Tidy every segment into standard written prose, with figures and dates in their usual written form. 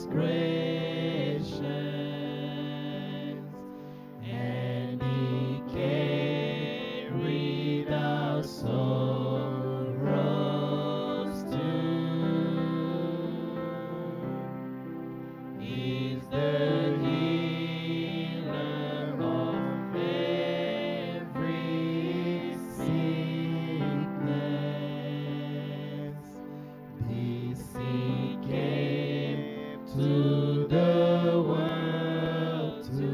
was gracious, and He carried our sorrows too. He's the healer of every sickness. This He came to the world to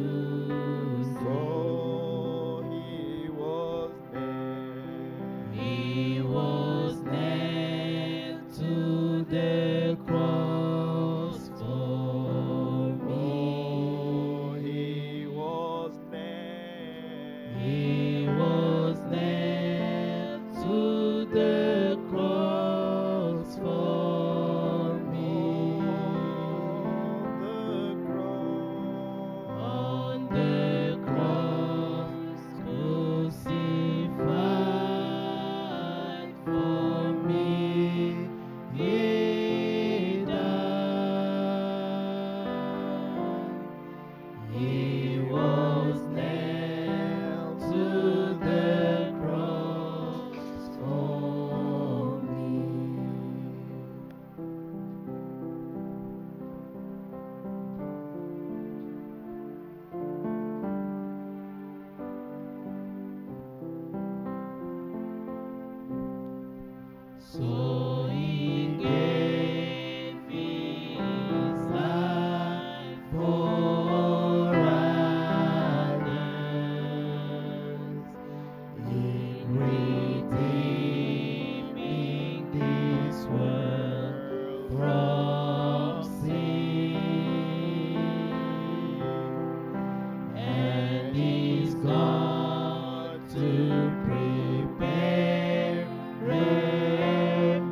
For He was nailed. He was nailed to the cross for me. He was nailed. He was nailed to the cross for me. On the On the cross, crucified for me, He died. He was nailed to the cross for me. So He gave His life for others, in redeeming this world from sin, and He's gone to prepare redemption,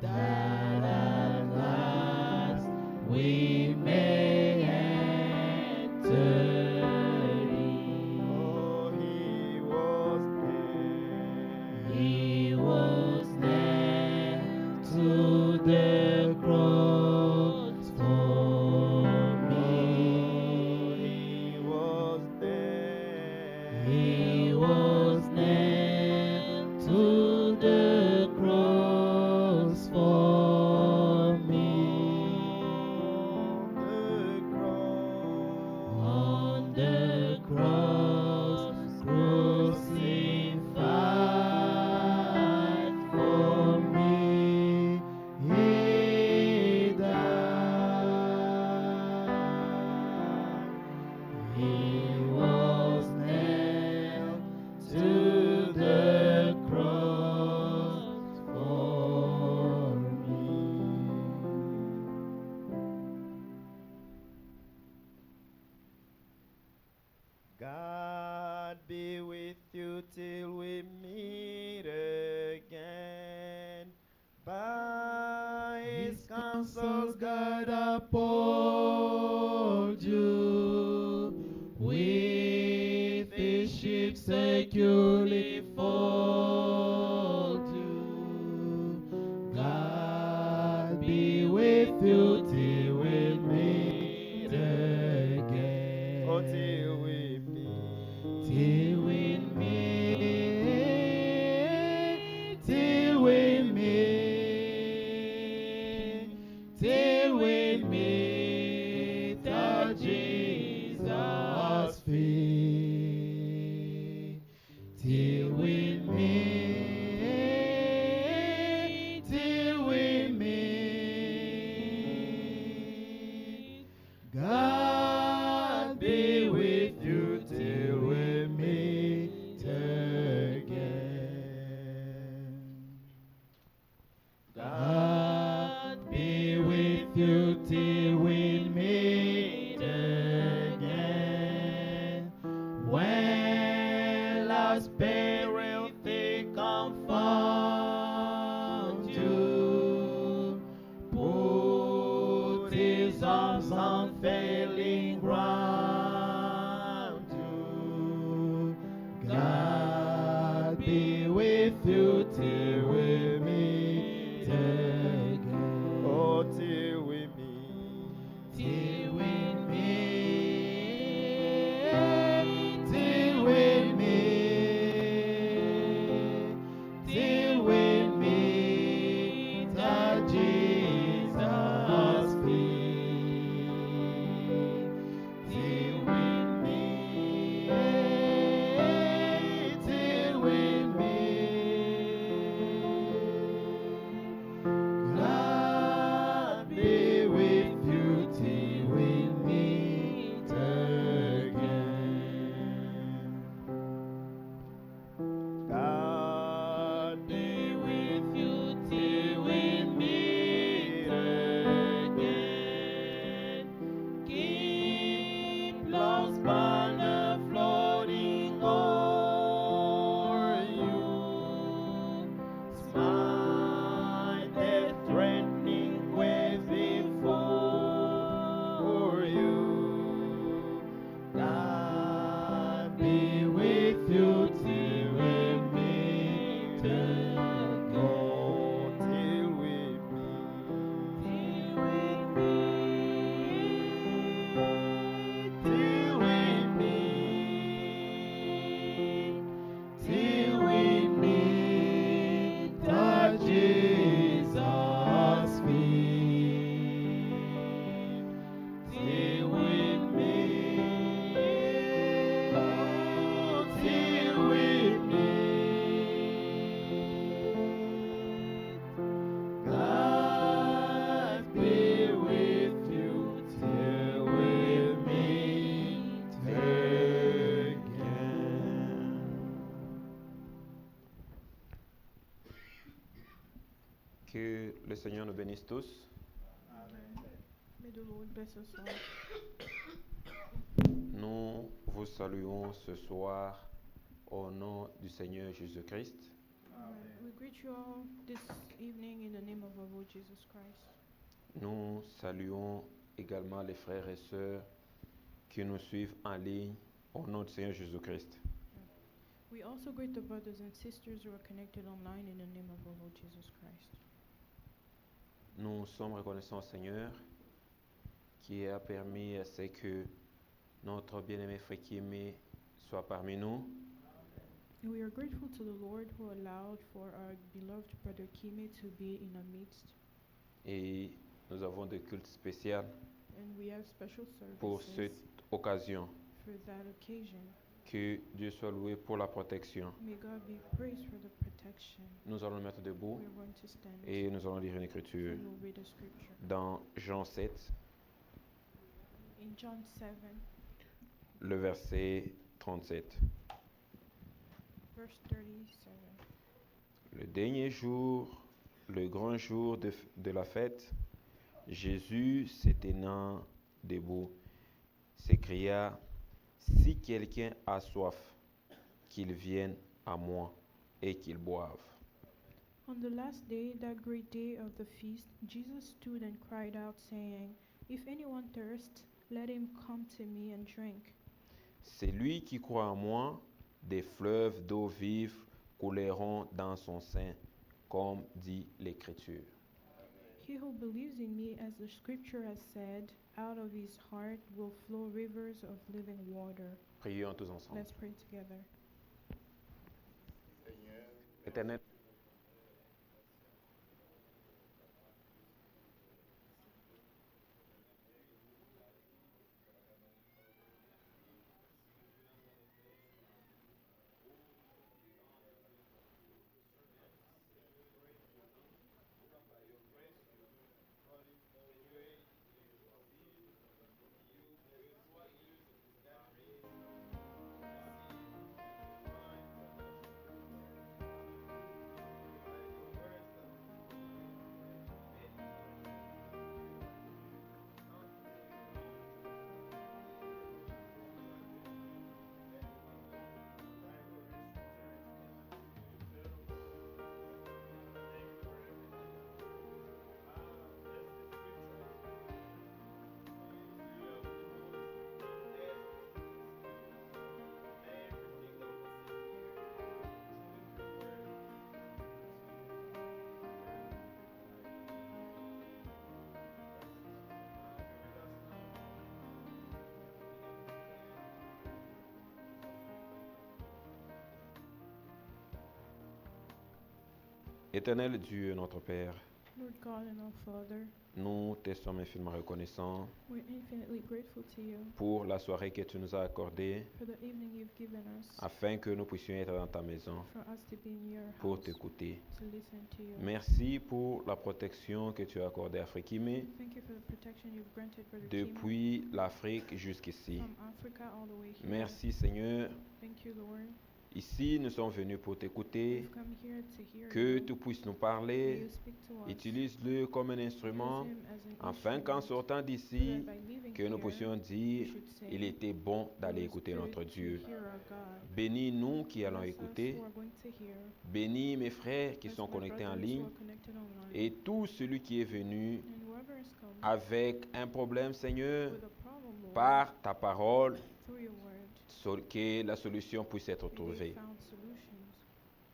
that at last we may enter in. Oh, He was nailed. He was nailed to the cross for me. He was nailed. He was nailed to the cross for me. On the cross, crucified for me, He died. He was nailed to the cross for me. God be with you till we meet again. By His counsels, God uphold you. With His sheep securely fold you. God be with you till we meet again. Oh, till we meet. Till we meet, till we meet, till we meet at Jesus' feet. Till we meet, till we meet. God be with you till we meet again. God be with you till we meet again. When last peril they confound you, put His arms unfailing round you. God be with you till we meet again. Que le Seigneur nous bénisse tous. May the Lord bless us all. Nous vous saluons ce soir au nom du Seigneur Jésus-Christ. We greet you all this evening in the name of our Lord Jesus Christ. Nous saluons également les frères et sœurs qui nous suivent en ligne au nom du Seigneur Jésus-Christ. We also greet the brothers and sisters who are connected online in the name of our Lord Jesus Christ. Nous sommes reconnaissants au Seigneur qui a permis à ce que notre bien-aimé frère Kimé soit parmi nous. And we are grateful to the Lord who allowed for our beloved brother Kime to be in our midst. Et nous avons des cultes spéciaux And we have special pour services cette occasion. for that occasion. Que Dieu soit loué pour la protection. May God be praised for the protection. Nous allons nous mettre debout We are going to stand et nous allons lire une écriture and we'll read a scripture. dans Jean 7, In John 7, le verset 37. verse 37. Le dernier jour, le grand jour de la fête, Jésus se tenant debout, s'écria, « Si quelqu'un a soif, qu'il vienne à moi et qu'il boive. » On the last day, that great day of the feast, Jesus stood and cried out, saying, If anyone thirsts, let him come to me and drink. Celui qui croit en moi, des fleuves d'eau vive couleront dans son sein, comme dit l'Écriture. He who believes in me, as the scripture has said, out of his heart will flow rivers of living water. Prions tous ensemble. Let's pray together. Éternel, Éternel Dieu, notre Père, Lord God and our Father, nous te sommes infiniment reconnaissants we're infinitely grateful to you pour la soirée que tu nous as accordée for the evening you've given us, afin que nous puissions être dans ta maison for us to be in your pour house, t'écouter. to listen to you. Merci pour la protection que tu as accordée à Frikime Thank you for the protection you've granted Brother Kime depuis l'Afrique jusqu'ici. from Africa all the way here. Merci Seigneur. Thank you, Lord. Ici, nous sommes venus pour t'écouter. We've come here to hear Que you. tu puisses nous May parler. you speak to us. Utilise-le comme un instrument Use him as an afin qu'en instrument, sortant so d'ici, that by leaving que nous here, puissions we dire should say, il était bon d'aller "It was écouter good notre to Dieu. hear our God." Bénis nous qui allons Bless us écouter. who are going to hear. Bénis mes frères qui Bless sont my connectés en brothers who ligne. are connected online. Et tout celui qui est venu And whoever has come avec un problème, Seigneur, with a problem, Lord, par ta parole, through your word, que la solution puisse être may they trouvée. found solutions.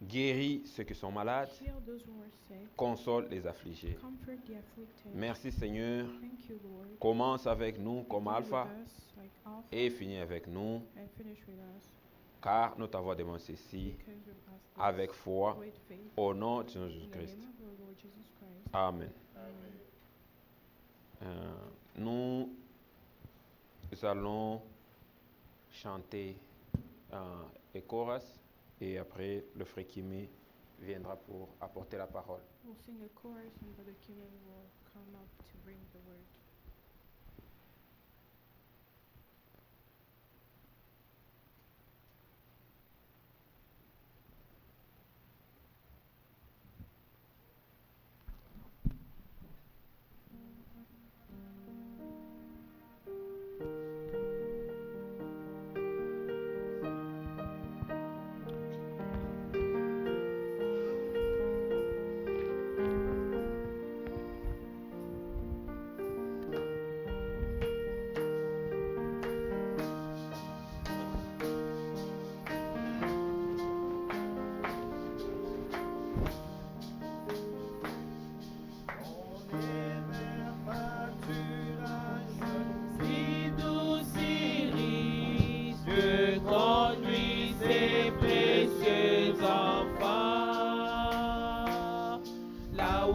Guéris ceux qui sont malades. Heal those who are sick. Console les affligés. Comfort the afflicted. Merci Seigneur. Thank you, Lord. Commence avec nous comme Begin Alpha with us like Alpha et finis avec nous, and finish with us, car nous t'avons demandé ceci because we've asked this avec foi with faith au nom de in Jésus-Christ. the name of our Lord Jesus Christ. Amen. Amen. Nous allons chanter les chorus et après le frère Kimi viendra pour apporter la parole. We'll sing a chorus and Brother Kim will come up to bring the word.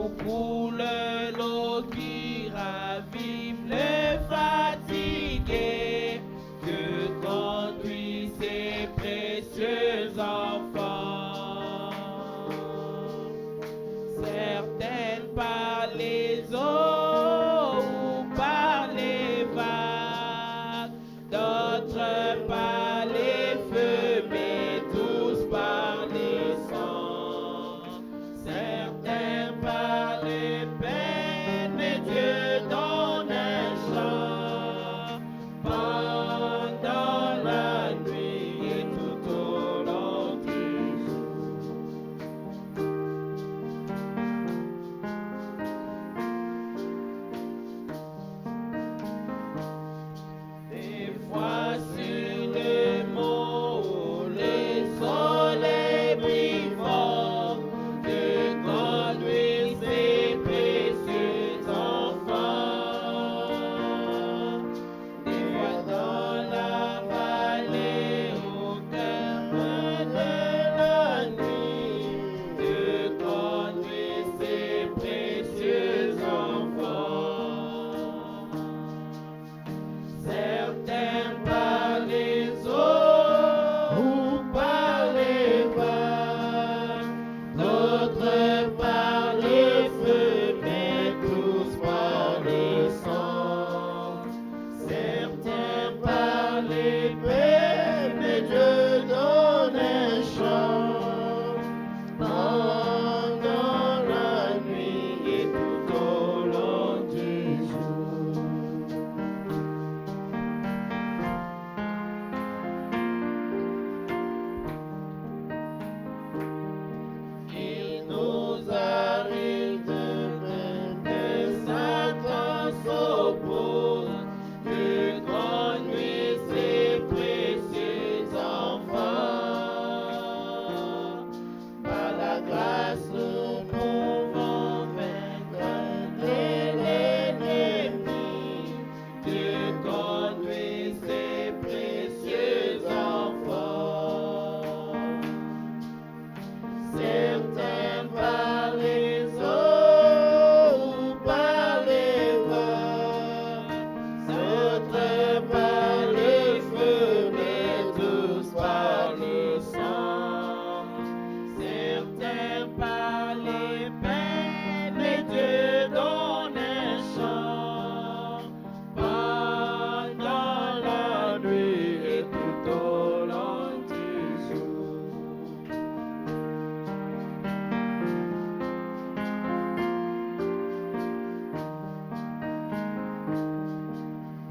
Où coule l'eau qui ravive les fatigués, que conduit ses précieux enfants. Certaines par les eaux ou par les vagues, d'autres par les feux, mais tous par les sangs. Certains par les peines, mais Dieu donne un chant pendant la nuit et tout au long du Des fois sur le mont, le soleil brille fort, que conduit ses précieux enfants. Des fois dans la vallée, au cœur de la nuit, que conduit ses précieux enfants. Certains par les eaux ou par les vagues, d'autres par les feux, mais tous par les sangs. Certains par les peines, mais Dieu donne un chant pendant la nuit et tout au long du jour. Il nous arrive de que Satan s'oppose, que conduit ses précieux enfants. Par la grâce, nous pouvons vaincre l'ennemi, que conduit ses précieux enfants. Certains par les eaux ou par les vagues, d'autres par les feux, mais tous par le sang. Certains par les peines, mais Dieu donne un chant pendant la nuit et tout au long du jour.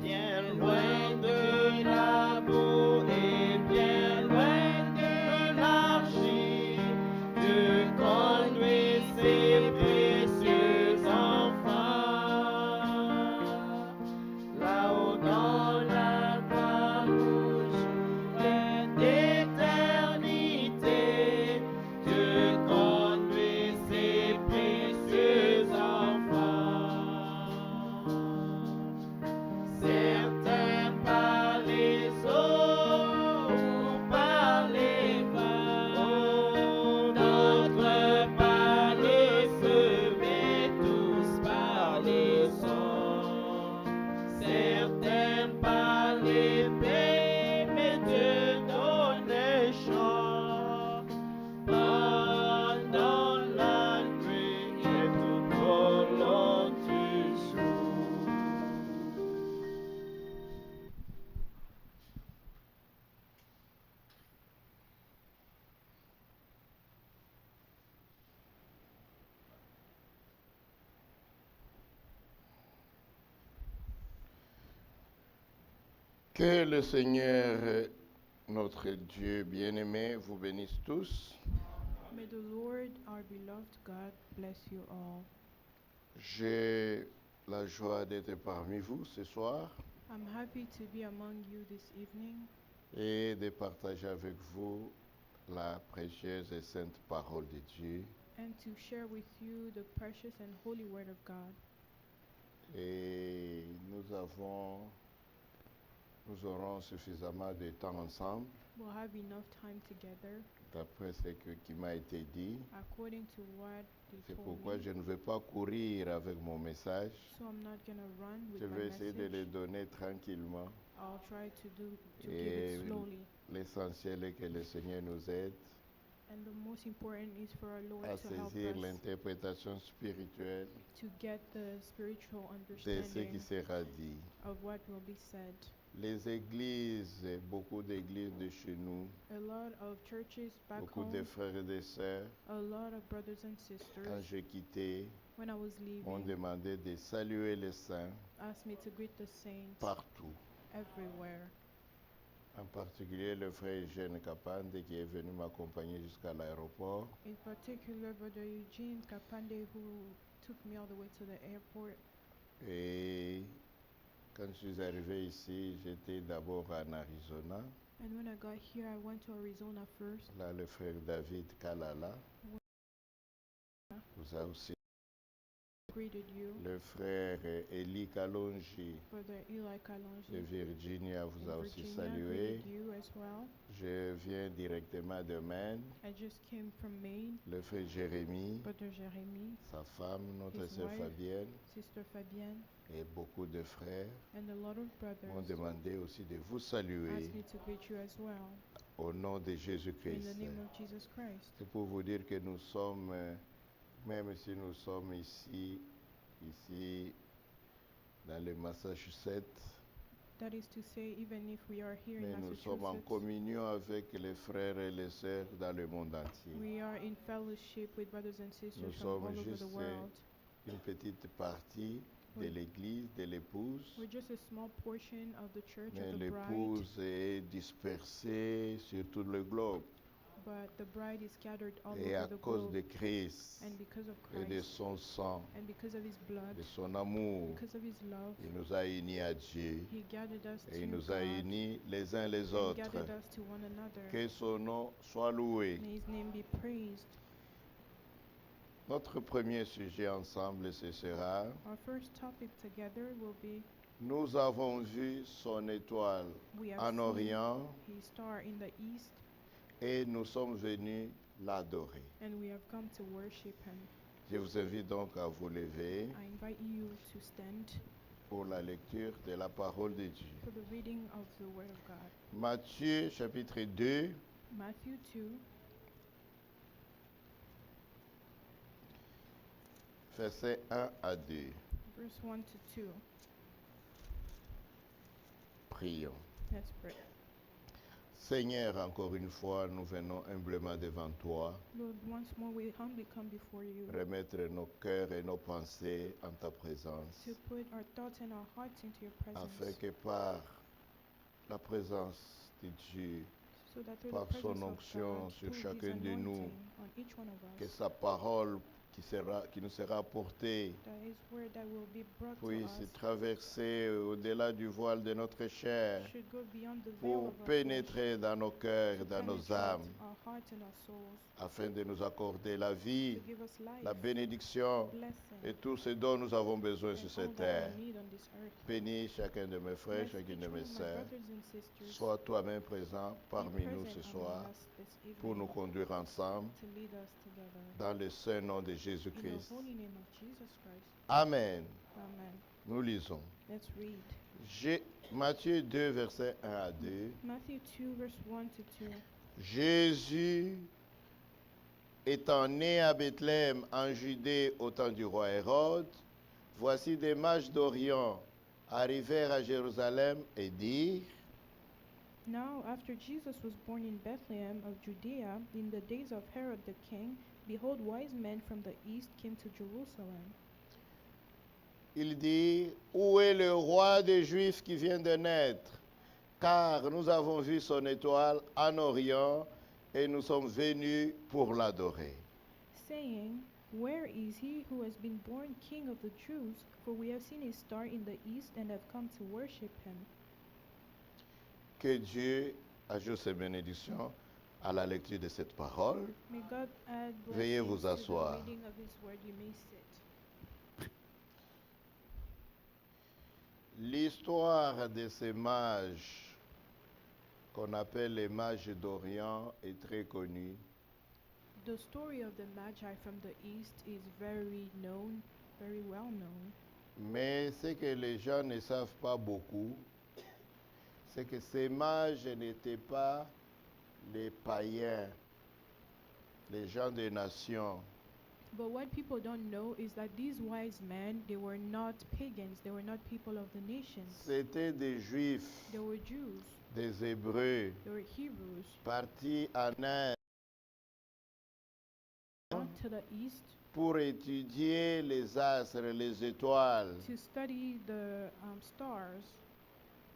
Bien loin de la boue et bien loin de l'argile, Dieu conduit ses précieux enfants. Là-haut dans la gloire où jouait d'éternité, Dieu conduit ses précieux enfants. Certains par les eaux ou par les vagues, d'autres par les feux, mais tous par les sangs. Certains par les paix, mais Dieu donne un chant pendant la nuit et tout au long du jour. Que le Seigneur, notre Dieu bien-aimé, vous bénisse tous. May the Lord, our beloved God, bless you all. J'ai la joie d'être parmi vous ce soir I'm happy to be among you this evening et de partager avec vous la précieuse et sainte parole de Dieu. and to share with you the precious and holy Word of God. Et nous aurons suffisamment de temps ensemble We'll have enough time together d'après qui m'a été dit. according to what they C'est told pourquoi me. je ne vais pas courir avec mon message. So I'm not gonna run with Je my vais essayer de message. les donner tranquillement. I'll try to give Et it slowly. l'essentiel est que le Seigneur nous aide And the most important is for our Lord à to help saisir us l'interprétation spirituelle to get the spiritual de ce qui understanding sera dit. of what will be said. Les églises, beaucoup d'églises de chez nous, A lot of churches back beaucoup home, de frères et de sœurs, a lot of brothers and quand sisters, j'ai quitté, when I was m'ont leaving, demandé de saluer les saints asked me to greet the saints partout. everywhere. En particulier le frère Eugène Kapande qui est venu m'accompagner jusqu'à l'aéroport. In particular, Brother Eugene Kapande, who took me all the way to the airport. Et quand je suis arrivé ici, j'étais d'abord en Arizona. And when I got here, I went to Arizona first. Là, le frère David Kalala Yeah. vous a aussi. Greeted you. Le frère Eli Kalonji Brother Eli de Kalonji Virginia vous in a aussi Virginia salué. greeted you as well. Je viens directement de Maine. I just came from Maine. Le frère Jérémie, Brother Jeremy, sa femme, notre His sœur wife. Fabienne Sister Fabienne, et beaucoup de frères and a lot of m'ont brothers demandé aussi de vous saluer asked me to greet you as well. au nom de In Jésus-Christ. the name of Jesus Christ. C'est pour vous dire que nous sommes, même si nous sommes ici dans le Massachusetts, That is to say, even if we are here in mais nous sommes en Massachusetts, communion avec les frères et les sœurs dans le monde entier. we are in fellowship with brothers and Nous sisters from sommes all over juste the world. une petite partie de Oui. l'église, de l'épouse, We're just a small portion of the church mais of the bride, l'épouse est dispersée sur tout le globe. but the bride is scattered all Et à over the cause globe. de Christ And because of et de Christ, son sang, and because of His blood, de son amour, because of His love, il nous a unis à Dieu He gathered us et il to nous a God unis les uns les and autres. gathered us to one another. Que son nom soit loué. May His name be praised. Notre premier sujet ensemble, ce sera: Our first topic together will be nous avons vu son étoile we have en seen Orient His star in the east, et nous sommes venus l'adorer. and we have come to worship Him. Je vous invite donc à vous lever I invite you to stand pour la lecture de la parole de Dieu. for the reading of the Word of God. Matthieu chapitre 2, Matthew 2, versets 1 à 2. verse 1 to 2. Prions. Let's pray. Seigneur, encore une fois, nous venons humblement devant toi, Lord, once more we humbly come before you remettre nos cœurs et nos pensées en ta présence, to put our thoughts and our hearts into your afin presence, que par la présence de Dieu, so that through par the son presence of onction God, sur through His chacun de nous, anointing on each one of que us, sa parole qui nous sera apportée that His Word that will be brought to puisse us traverser au-delà du voile de notre chair should go beyond the veil pour of our flesh, pénétrer dans nos cœurs, to dans nos penetrate âmes, our hearts and our souls, afin de nous accorder la vie, to give us life, la bénédiction blessing, et tout ce dont nous avons besoin and sur all cette that terre. we need on this earth. Bénis chacun de mes frères, Bless chacune each de one mes of my sœurs. brothers and sisters. Sois toi-même présent Be parmi nous present ce among soir us this pour nous evening conduire ensemble to lead us together. dans le saint nom de In the Jésus-Christ. holy name of Jesus Christ. Amen. Amen. Nous lisons. Let's read. Matthieu 2, versets 1 à 2. Matthew 2, verse 1 to 2. Jésus, étant né à Bethléem en Judée au temps du roi Hérode, voici des mages d'Orient arrivèrent à Jérusalem et dirent: Now, after Jesus was born in Bethlehem of Judea, in the days of Herod the king, behold, wise men from the east came to Jerusalem. Il dit: où est le roi des Juifs qui vient de naître? Car nous avons vu son étoile en Orient et nous sommes venus pour l'adorer. Saying, where is he who has been born king of the Jews? For we have seen his star in the east and have come to worship him. Que Dieu ajoute ses bénédictions à la lecture de cette parole. May God add Veuillez blessings vous to the asseoir. reading of his word. You may sit. L'histoire de ces mages qu'on appelle les mages d'Orient est très connu. The story of the Magi from the East is very known, very well known. Mais ce que les gens ne savent pas beaucoup, c'est que ces mages n'étaient pas les païens, les gens des nations. But what people don't know is that these wise men, they were not pagans, they were not people of the nations. C'était des Juifs, They were Jews, des Hébreux, they were Hebrews. partis en Inde Gone to the East pour étudier les astres, les étoiles, to study the stars,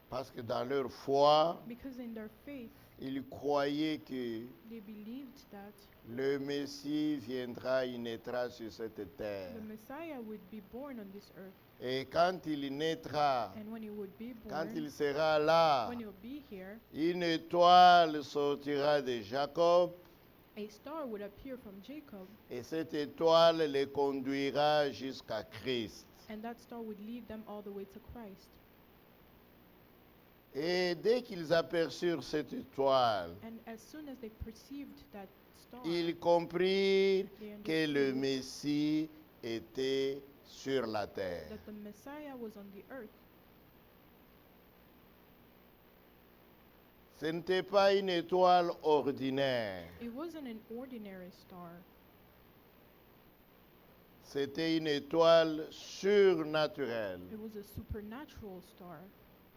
parce que dans leur foi, because in their faith, ils croyaient que they believed that le Messie viendra, il naîtra sur cette terre. the Messiah would be born on this earth. Et quand il naîtra, And when he would be quand born, il sera là, when he'll be here, une étoile sortira de Jacob a star would appear from Jacob, et cette étoile les conduira jusqu'à Christ. and that star would lead them all the way to Christ. Et dès qu'ils aperçurent cette étoile, And as soon as they perceived that star, ils comprirent they que le understood Messie était sur la terre. that the Messiah was on the earth. Ce n'était pas une étoile ordinaire, It wasn't an ordinary star. c'était une étoile surnaturelle. It was a supernatural star.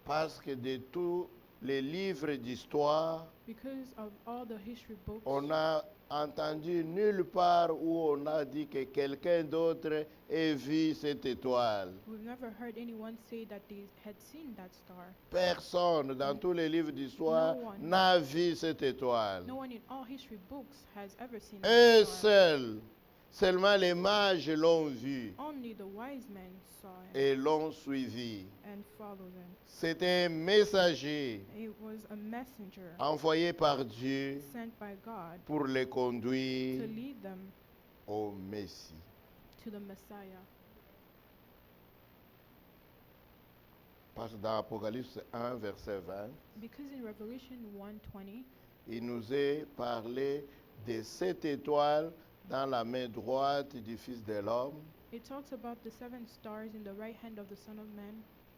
Parce que de tous les livres d'histoire, Because of all the history books, on n'a entendu nulle part où on a dit que quelqu'un d'autre ait vu cette étoile. we've never heard anyone say that they had seen that star. Personne dans tous les livres d'histoire No one. n'a vu cette étoile. No one in all history books has ever seen Un that star. seul, seulement les mages l'ont vu Only the wise men saw it et l'ont suivi. and followed them. C'était un messager It was a messenger envoyé par Dieu sent by God pour les to conduire lead them au Messie. to the Messiah. Parce que dans Apocalypse 1, verset 20, Because in Revelation 1:20, il nous est parlé de cette étoile dans la main droite du Fils de l'homme. it talks about the 7 stars in the right hand of the Son of Man.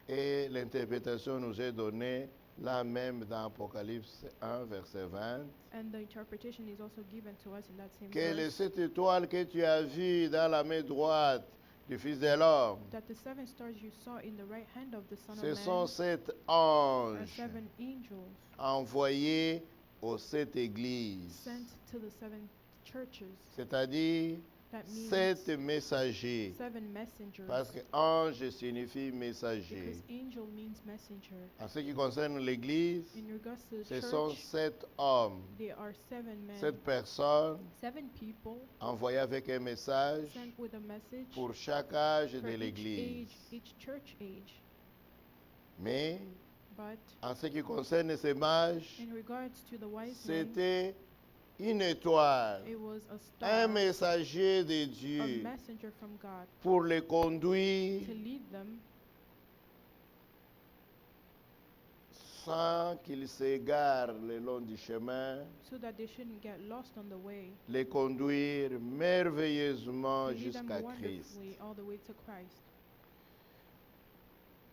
Et l'interprétation nous est donnée là même dans Apocalypse 1, verset 20. And the interpretation is also given to us in that same Quelle est verse. cette étoile que tu as vue dans la main droite du Fils de l'homme? That the 7 stars you saw in the right hand of the Son Ce of sont Man 7 are anges 7 angels envoyés aux 7 églises, sent to the 7 churches. c'est-à-dire That means 7 messagers. 7 messengers. Parce que ange signifie messager. Because angel means messenger. En ce qui concerne l'Église, In regards to the ce sont church, 7 hommes, they are 7 men, 7 personnes 7 people envoyées avec un message sent with a message pour chaque âge for de each l'Église. age, each church age. Mais But en ce qui concerne ces mages, in regards to the wise men, c'était une étoile, it was a un star, messager de a Dieu messenger from God pour les conduire to lead them sans qu'ils s'égarent le long du chemin, so that they shouldn't get lost on the way. les conduire To merveilleusement lead them jusqu'à Christ. wonderfully all the way to Christ.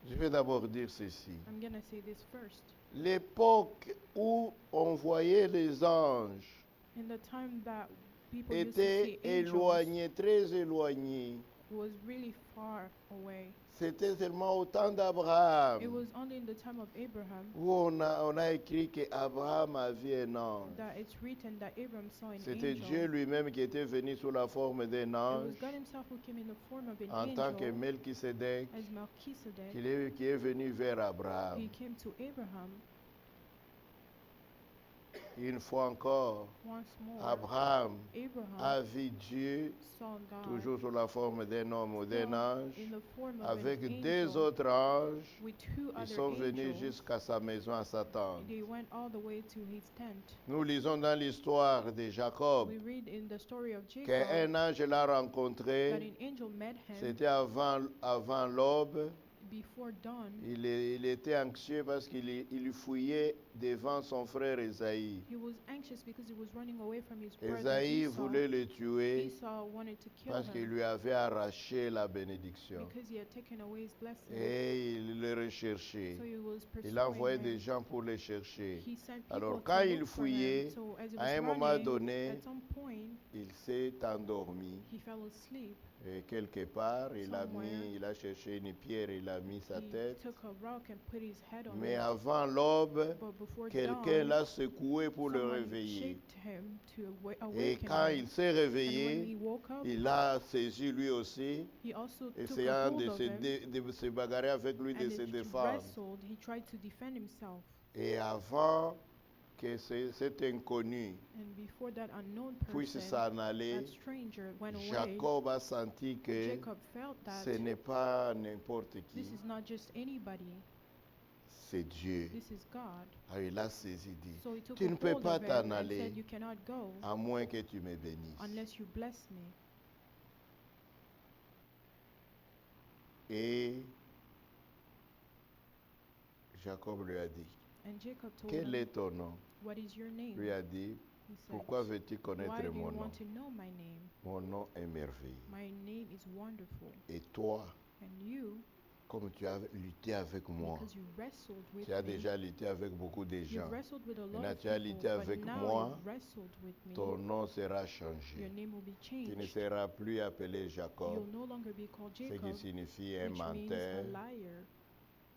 Je vais d'abord dire ceci. I'm going to say this first. L'époque où on voyait les anges In the time that people used to était see angels éloigné, très éloigné. was really far away. C'était seulement au temps d'Abraham It was only in the time of Abraham où on a écrit qu'Abraham a vu un ange. that it's written that Abraham saw an C'était angel. Dieu lui-même qui était venu sous la forme d'un It was ange God himself who came in the form of an en tant que angel Melchisédek as Melchizedek. qui est venu vers He Abraham. came to Abraham Une fois encore, once more. Abraham Abraham a vu Dieu saw God toujours sous la forme d'un homme ou d'un still ange in the form of avec an deux angel autres anges. with 2 Ils other sont venus angels. jusqu'à sa maison, à sa tente. They went all the way to his tent. Nous lisons dans l'histoire de Jacob We read in the story of Jacob qu'un ange l'a that rencontré. an angel met him C'était avant l'aube. before dawn. Il était anxieux parce qu'il fouillait devant son frère Ésaïe. He was anxious because he was running away from his brother Ésaïe Esau. voulait le tuer Esau wanted to kill parce qu'il him lui avait arraché la bénédiction. because he had taken away his blessing. Et il le recherchait. So he was Il envoyait pursuing des him. gens pour le chercher. He sent people Alors, to quand il look for fouillait, him. So as he à was un moment running, donné, at some point, il s'est endormi. he fell asleep. Et quelque part, il Somewhere. a cherché une pierre, il a mis sa He tête. took a rock and put his head on Mais it. avant l'aube, But before quelqu'un dawn, l'a secoué pour le someone réveiller. shaked him to Et awaken quand him. il s'est And when he réveillé, woke up, il a saisi lui aussi, he also took a essayant hold de of se, him. de se bagarrer avec lui, de And se he défendre. wrestled. He tried to defend himself. Et avant que cet inconnu And before that unknown puisse person, s'en aller, that stranger went away, Jacob a senti que Jacob felt that ce n'est pas n'importe qui, this is not just anybody, c'est Dieu. this is God. Alors il a saisi, dit, So he took tu a ne peux hold pas of t'en him and aller said, you cannot go à moins que tu me bénisses. unless you bless me. Et Jacob lui a dit, And Jacob told quel him, est ton nom? what is your name? Lui a dit, He said, pourquoi veux-tu why connaître do you mon nom? want to know my name? Mon nom est merveilleux. My name is wonderful. Et toi, And you, comme tu as lutté avec moi, because you wrestled with tu as me, déjà lutté avec beaucoup de you gens, wrestled with a lot Maintenant, of tu as people, lutté avec but now moi, you wrestled with me. ton nom sera Your changé. name will be Tu ne changed. seras plus appelé Jacob, You'll no longer be called ce Jacob, qui signifie un which means menteur, a liar,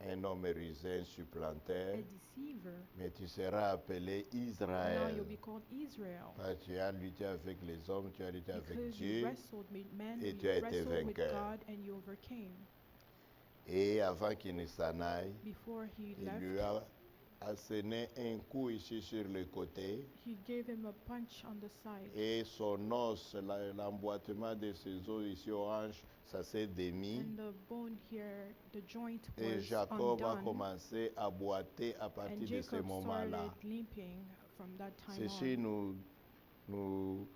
un homme rusé, un a supplanteur, deceiver. mais tu seras appelé Now Israël. you'll be called Israel. Parce que tu as lutté avec les hommes, tu as lutté avec Because you Dieu, wrestled with men, et you tu as été wrestled with vainqueur. God, and you overcame. et avant qu'il ne s'en aille, Before he il lui left, a asséné un coup ici sur le côté, he gave him a punch on the side. et son os, l'emboîtement de ses os ici aux hanches, ça s'est démis. And the bone here, the joint Et was Jacob a undone. commencé à boiter à And partir de ce Jacob moment-là. started limping from that time Ceci on.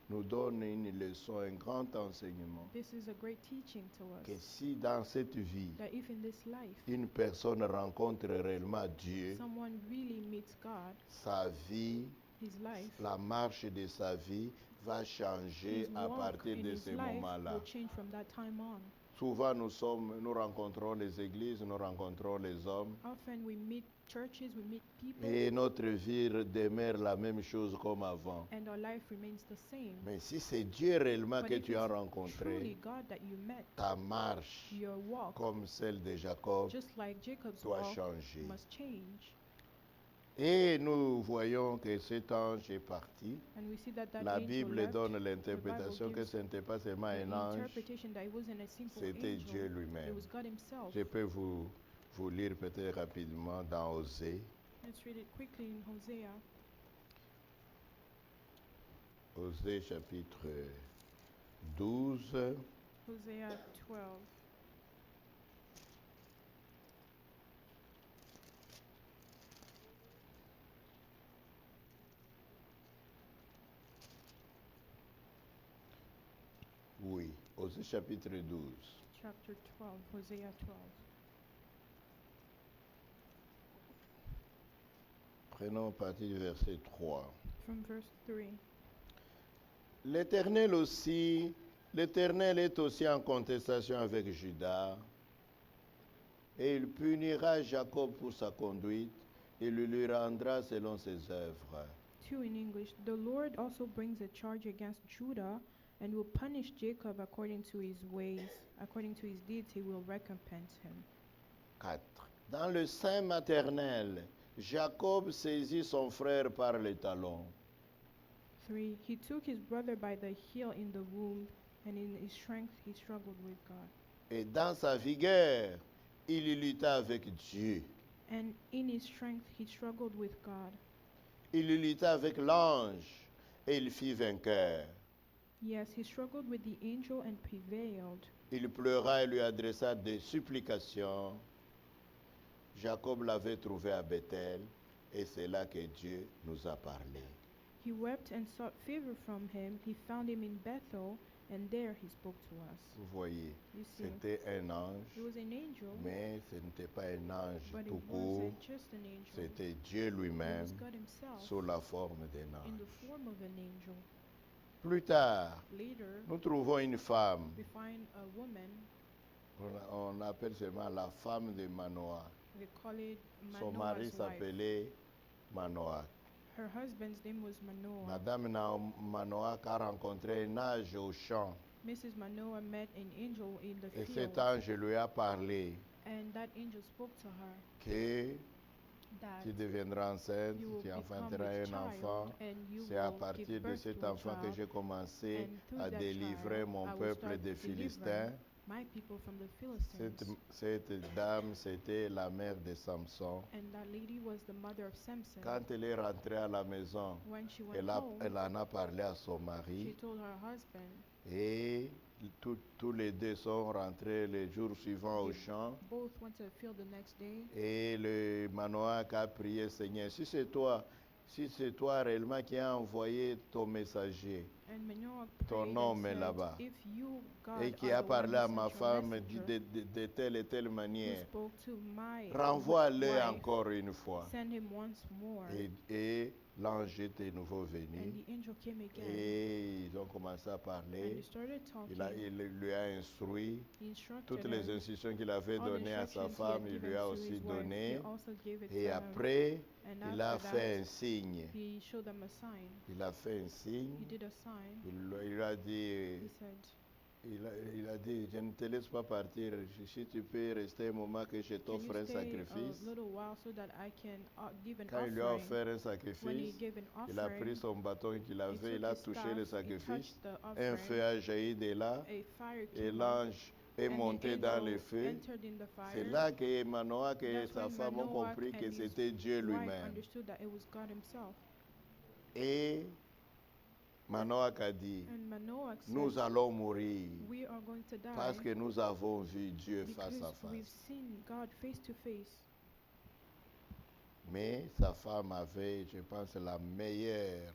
nous donne une leçon, un grand enseignement. This is a great teaching to Que us. si dans cette vie, That if in this life, une personne rencontre réellement Dieu, someone really meets God, sa vie, his life, la marche de sa vie va changer his à walk partir in de his ce life moment-là. will change from that time on. Souvent, nous rencontrons les églises, nous rencontrons les hommes, Often we meet churches, we meet people, et notre vie demeure la même chose comme avant. and our life remains the same. Mais si c'est Dieu réellement But que if tu as it's rencontré, truly God that you met, ta marche, your walk, comme celle de Jacob, just like Jacob's doit walk, changer. must change. Et nous voyons que cet ange est parti. And we see that that La angel Bible left. donne l'interprétation que gives ce n'était pas seulement The un ange, interpretation that it wasn't a simple c'était angel, Dieu it lui-même. was God himself. Je peux vous lire peut-être rapidement dans Osée. Let's read it quickly in Hosea. Osée chapitre 12. Hosea 12. Oui, Osée chapitre 12. Chapter 12, Hosea 12. Prenons partie du verset 3. From verse 3. L'Éternel aussi, l'Éternel est aussi en contestation avec Judas, et il punira Jacob pour sa conduite, et le lui rendra selon ses œuvres. 2 in English. The Lord also brings a charge against Judah and will punish Jacob according to his ways. According to his deeds, he will recompense him. 4. Dans le sein maternel, Jacob saisit son frère par les talons. 3. He took his brother by the heel in the womb, and in his strength he struggled with God. Et dans sa vigueur, il lutta avec Dieu. And in his strength he struggled with God. Il lutta avec l'ange, et il fit vainqueur. Yes, he struggled with the angel and prevailed. Il pleura et lui adressa des supplications. Jacob l'avait trouvé à Bethel, et c'est là que Dieu nous a parlé. He wept and sought favor from him. He found him in Bethel, And there he spoke to us. Vous voyez, You see, c'était un ange, he was an angel, mais ce n'était pas un ange but it tout court, wasn't just an angel. c'était Dieu It lui-même was God himself sous la forme d'un in the ange. form of an angel. Plus tard, Later, nous trouvons une femme, we find a woman, on appelle seulement la femme de Manoah. they call it Son mari Manoah's wife. s'appelait Manoah. Her husband's name was Manoah. Madame Manoah a rencontré un ange au champ Mrs. Manoah met an angel in the et field, cet ange lui a parlé and that angel spoke to her que that tu deviendras enceinte, you will tu become enfanteras with un child, enfant. and you C'est à will partir give de birth cet to a enfant que child, j'ai commencé and through à that délivrer child, mon I will peuple start des delivering Philistins. my people from the Cette, Philistines. cette dame, c'était la mère de Samson. And that lady was the mother of Samson. Quand elle est rentrée à la maison, When she went elle home, en a parlé à son she mari told her husband. et tous les deux sont rentrés le jour suivant au champ. Both went to the field the next day. Et le Manoah a prié, Seigneur, si c'est toi réellement qui as envoyé ton messager And Manoah Ton prayed homme and est said, là-bas. if you, God, et qui are a the parlé one à who ma sent your femme messenger, de telle et telle who manière, spoke to my renvoie-le wife, encore une fois. send him once more. Et l'ange est de nouveau And venu the angel came again. et ils ont commencé à And parler. he started talking. Il lui a instruit He instructed toutes les her. instructions qu'il avait All the données à sa instructions he had femme, il given lui a to aussi his wife, donné. he also gave it Et to them. après, And il a after fait that, un signe. he showed them a sign. Il a fait un signe. He did a sign. Il a dit, He said, il a dit, je ne te laisse pas partir. Si tu peux rester un moment que je can t'offre you un stay sacrifice. a little while so that I can give an Quand il lui a offering? offert un When he sacrifice, gave an il a pris offering, son bâton qu'il avait, il a touché le he sacrifice. touched the Un offering, feu a jailli de là a fire et came up, l'ange est and the monté dans le angel feu. entered in the C'est fire. là que Manoah et That's sa when femme ont Manoah compris que and his c'était Dieu wife lui-même. understood that it was God himself. Et Manoah a dit, And Manoah nous said, allons mourir we are going to die parce que nous avons vu Dieu face à because we've face. seen God face to face. Mais sa femme avait, je pense, la meilleure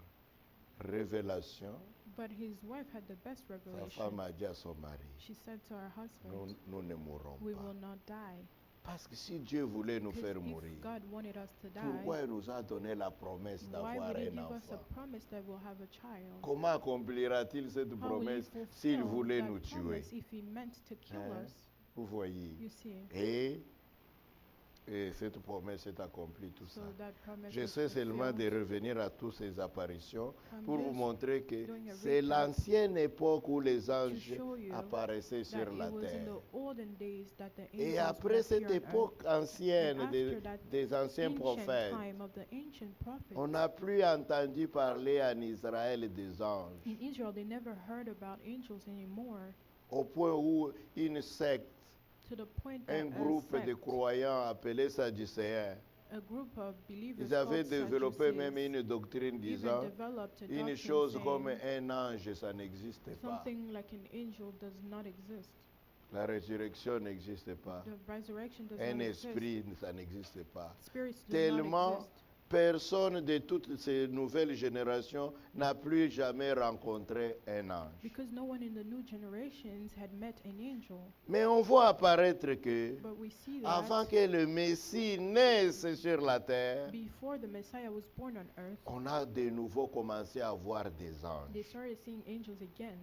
révélation. But his wife had the best Sa revelation. femme a dit à son mari, She said to her husband, nous ne mourrons we pas. will not die. Parce que si Dieu voulait nous Because faire if mourir, God wanted us to die, pourquoi il nous a donné la promesse why d'avoir would he un give us a enfant? promise that we'll have a child? Comment accomplira-t-il cette How will he promesse s'il fulfill voulait that nous tuer? promise if he meant to kill Hein? us? Vous voyez. You see. Et cette promesse est accomplie, tout ça. So that promise was J'essaie seulement de fulfilled. revenir à toutes ces apparitions I'm pour vous just montrer que doing a c'est recap l'ancienne époque où les to anges show you apparaissaient that sur la it was in terre. the olden days that the Et angels après would cette appear on earth. époque ancienne And after that des anciens ancient prophètes, time of the ancient prophets, on n'a plus entendu parler en Israël des anges. in Israel they never heard about angels anymore, Au point où une secte, to the point that un groupe de sect, croyants appelés Sadducéens, a group of believers ils avaient called développé même Sadducees une doctrine even disant developed a une doctrine chose saying comme un ange, ça n'existe pas. something like an angel does not exist. La résurrection n'existe pas. The resurrection does Un not exist. esprit, ça n'existe pas. Spirits do Tellement not exist. personne de toutes ces nouvelles générations n'a plus jamais rencontré un ange. Because no one in the new generations had met an angel. Mais on voit apparaître que But we see that avant que le Messie naisse sur la terre, before the Messiah was born on earth, on a de nouveau commencé à voir des they anges. started seeing angels again.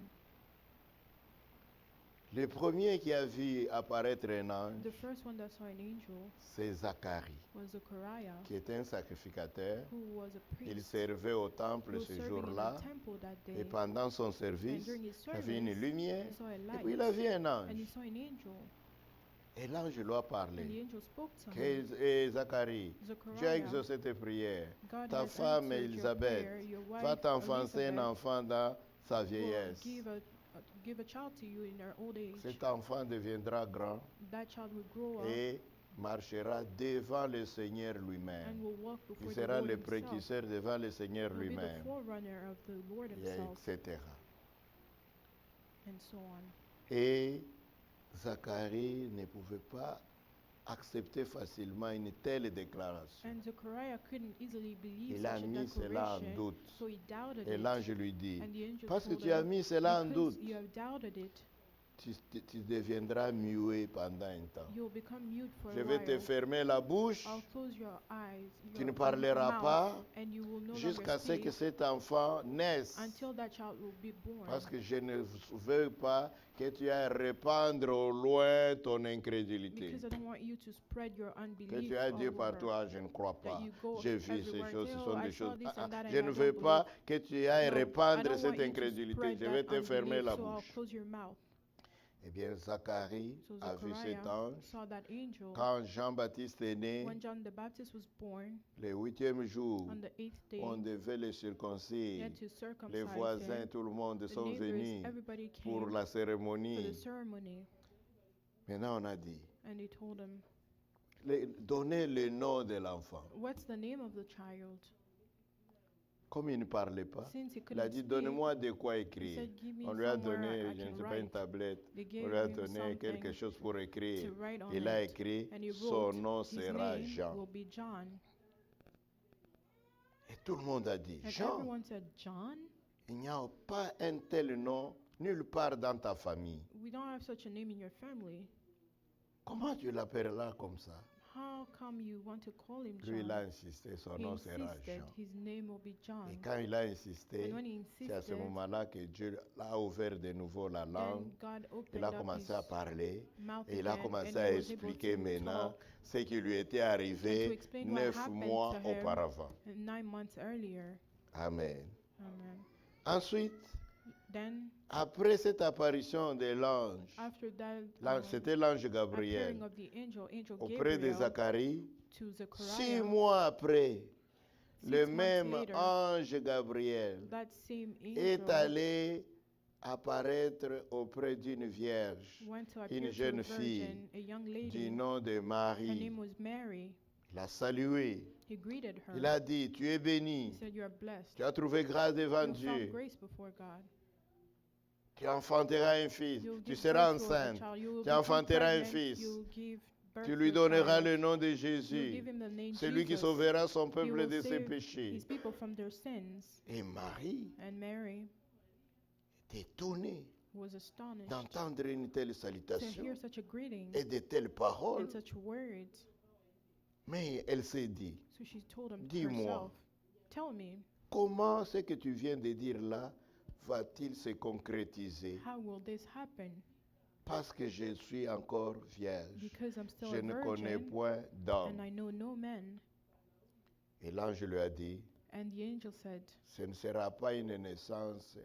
Le premier qui a vu apparaître un ange, The first one that saw an angel c'est Zacharie, was Zechariah, qui était un sacrificateur. who was a Il priest servait au who temple was ce serving jour-là. in the temple that Et day. pendant son And service, during his il a vu une service, lumière. he saw a Et light, puis il a vu un and he ange. saw an angel. Et l'ange lui a And the parlé. angel spoke to him. Zacharie, tu as Zechariah, exaucé tes prières. God Ta has femme answered your Élisabeth prayer. Your wife, va t'enfancer un Elizabeth, enfant dans sa will vieillesse. give a child to you in her old age. Cet enfant deviendra grand That child will grow up et marchera devant le Seigneur lui-même. and will walk Il before the sera Lord le himself. précurseur devant le Seigneur Will be the lui-même, forerunner of the Lord et himself, etc. and so on. Et Zacharie ne pouvait pas accepter facilement une telle déclaration. And Zechariah couldn't easily believe Il a such a mis cela en declaration, doute. so he doubted Et it. l'ange lui dit, And the angel parce que told tu as him, mis cela en because doute, you have doubted it, tu deviendras muet pendant un temps. you'll become mute for Je a vais te while. fermer la bouche, I'll close your eyes, tu ne your parleras mouth, pas and you will no jusqu'à longer ce que speak cet enfant naisse. until that child will be born. Parce que je ne veux pas que tu ailles répandre au loin ton incrédulité. Because I don't want you to spread your Que unbelief tu as all dit over. par toi, je ne crois That pas. you go J'ai vu ces everywhere, choses, say, ce "Oh, sont I des saw choses. this and that, and Je I ne don't veux pas believe." que tu ailles No, I répandre don't cette want you to incrédulité. spread Je vais that te fermer unbelief, la so I'll bouche. close your mouth. Eh bien, Zacharie So a vu cet Zechariah ange. saw that angel. Quand Jean-Baptiste est né, When John the Baptist was born, le 8e jour, on the 8th day, on devait le he circoncire. had to Les circumcise voisins, him. tout le monde The sont neighbors, venus everybody pour came la for the cérémonie. ceremony, Maintenant, on a dit, and he told him, donnez le nom de l'enfant. "What's the name of the child?" Comme il ne parlait pas, Since he il a couldn't dit, speak, donnez-moi de quoi he écrire. said, "Give me On lui a somewhere donné, I je ne can sais pas, une write." tablette. They On gave lui a him donné quelque something chose pour écrire. to write on Il a it, écrit, and he son wrote, nom "His sera name Jean. will be John." Et tout le monde a dit, And Jean, everyone said, "John? il n'y a pas un tel nom nulle part dans ta famille. We don't have such a name in your family. Comment tu l'appelleras comme ça? How come you want to call him Lui, il a John?" insisté, son He nom sera insisted Jean. his name will be Et John. quand il a insisté, And when he c'est à ce insisted, moment-là que Dieu a ouvert de nouveau la langue. then God Il opened a up commencé his à parler mouth et il a again, commencé and à he was able expliquer to maintenant talk ce qui lui était and to arrivé explain what 9 happened mois to him auparavant. 9 months earlier. Amen. Amen. Ensuite, Then, après cette apparition de l'ange, after that, c'était l'ange appearing Gabriel of the angel auprès de Gabriel Zacharie, to 6 Zechariah, mois après, 6 le months même later, ange Gabriel that same est angel allé apparaître auprès d'une vierge, went to une appear to a jeune fille virgin, a young du lady. nom de Her Marie. name was Mary. Il l'a salué. He greeted her. Il a dit, tu es He bénie, said, "You are blessed. tu as trouvé grâce devant You found Dieu, grace before God. tu enfanteras un fils, You'll tu give seras birth to a enceinte, child. You will tu become enfanteras un pregnant. fils, You'll give birth tu to lui a donneras child. le nom de You'll Jésus, give him the name celui qui Jesus. sauvera son He peuple will de ses save péchés. his people from their sins." Et Marie And Mary est étonnée was astonished d'entendre une telle to salutation hear such a greeting et de telles paroles, and such words. mais elle s'est dit, So she told him Dis-moi. herself, "Tell me, comment ce que tu viens de dire là va-t-il se concrétiser? how will this happen? Parce que je suis encore vierge. Because I'm still Je a ne connais virgin point d'homme. and I know no man." Et l'ange lui a dit, And the angel said, ce ne sera pas une naissance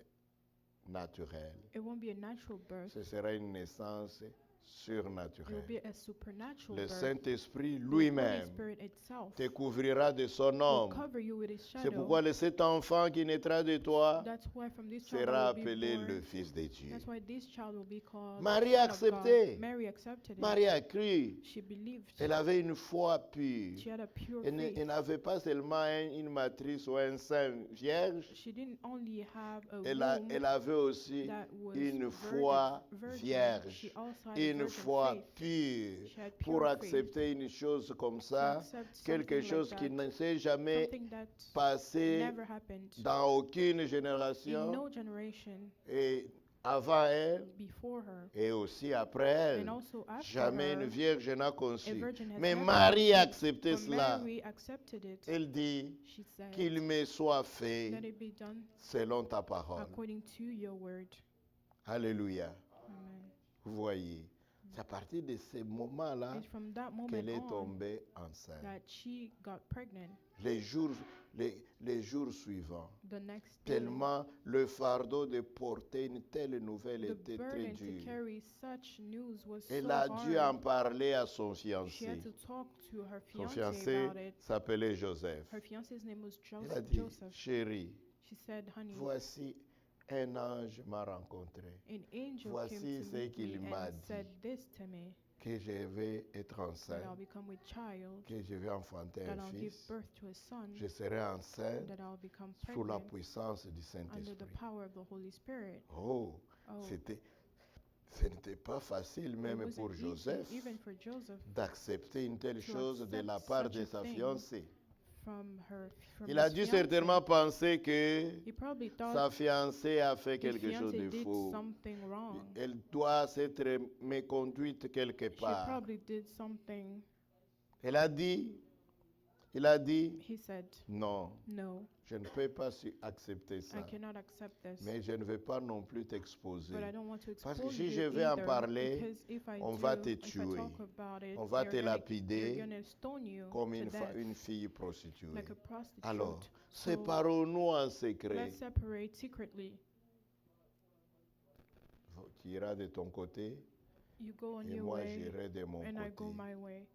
naturelle, "It won't be a natural birth. ce sera une naissance It will surnaturelle. be a supernatural Le birth. Saint-Esprit The Holy lui-même Spirit itself te couvrira de son will ombre. cover you with His C'est shadow. pourquoi cet enfant qui naîtra de toi That's why from this child sera that will be appelé born, le Fils de Dieu. that's why this child will be called Marie the a Son of God. accepté. Mary accepted it. Marie a cru. She believed. Elle avait une foi pure. She had a pure Elle faith. n'avait pas seulement une matrice ou un sein vierge, She didn't only have a elle womb avait aussi that was une foi virgin. vierge, She also had a une virgin foi faith. pure She had pour pure accepter une chose comme faith to ça, accept quelque something chose like qui that, ne s'est jamais something that passé never happened dans aucune in génération no generation et avant elle before her. et aussi après elle. And also after Jamais her, une vierge n'a a conçu. virgin has Mais never Marie a conceived. accepté But cela. Mary accepted it. Elle dit She said, qu'il me soit fait "Let it be done selon ta parole. according to your word." Alléluia. Amen. Vous voyez, c'est à partir de ce moment-là It's from that qu'elle moment est on tombée enceinte. that she got pregnant. Les jours suivants, The next day, tellement le fardeau de porter une telle nouvelle the était très burden to dur. carry such news was Elle so a dû en hard. parler à son She fiancé. had to talk to her Son fiancé fiancé about it. s'appelait Joseph. Her fiance's name was Elle a dit, Joseph. chérie, She said, "Honey, voici un ange m'a rencontré, an angel voici came to ce meet qu'il me m'a and dit. said this to me, que je vais être that I'll enceinte, become with child, que je vais enfanter that un I'll give fils. birth to a son, Je serai enceinte that I'll become sous la pregnant puissance du under the Saint-Esprit. power of the Holy Spirit." Oh, Oh, c'était, Ce n'était pas facile It même wasn't pour easy, Joseph even for Joseph, d'accepter une telle to chose de la accept part such de a sa thing fiancée. from Il a his dû fiancé. certainement penser que He probably sa thought fiancée a fait his quelque chose fiancé de did faux. something wrong. Elle doit s'être méconduite quelque She part. probably did something. Il a dit, He said, non, no, je ne peux pas accepter I ça. cannot accept this. Mais je ne vais pas non plus t'exposer. But I don't want to Parce expose que si you je vais en either, parler, because if I on do, va te if I tuer. talk about it, On va te they're lapider gonna stone you comme to death, une fille prostituée. like a prostitute. Alors, So, séparons-nous en secret. let's separate secretly. Tu iras de ton côté You go on et your moi way, j'irai de mon and I go côté. my way.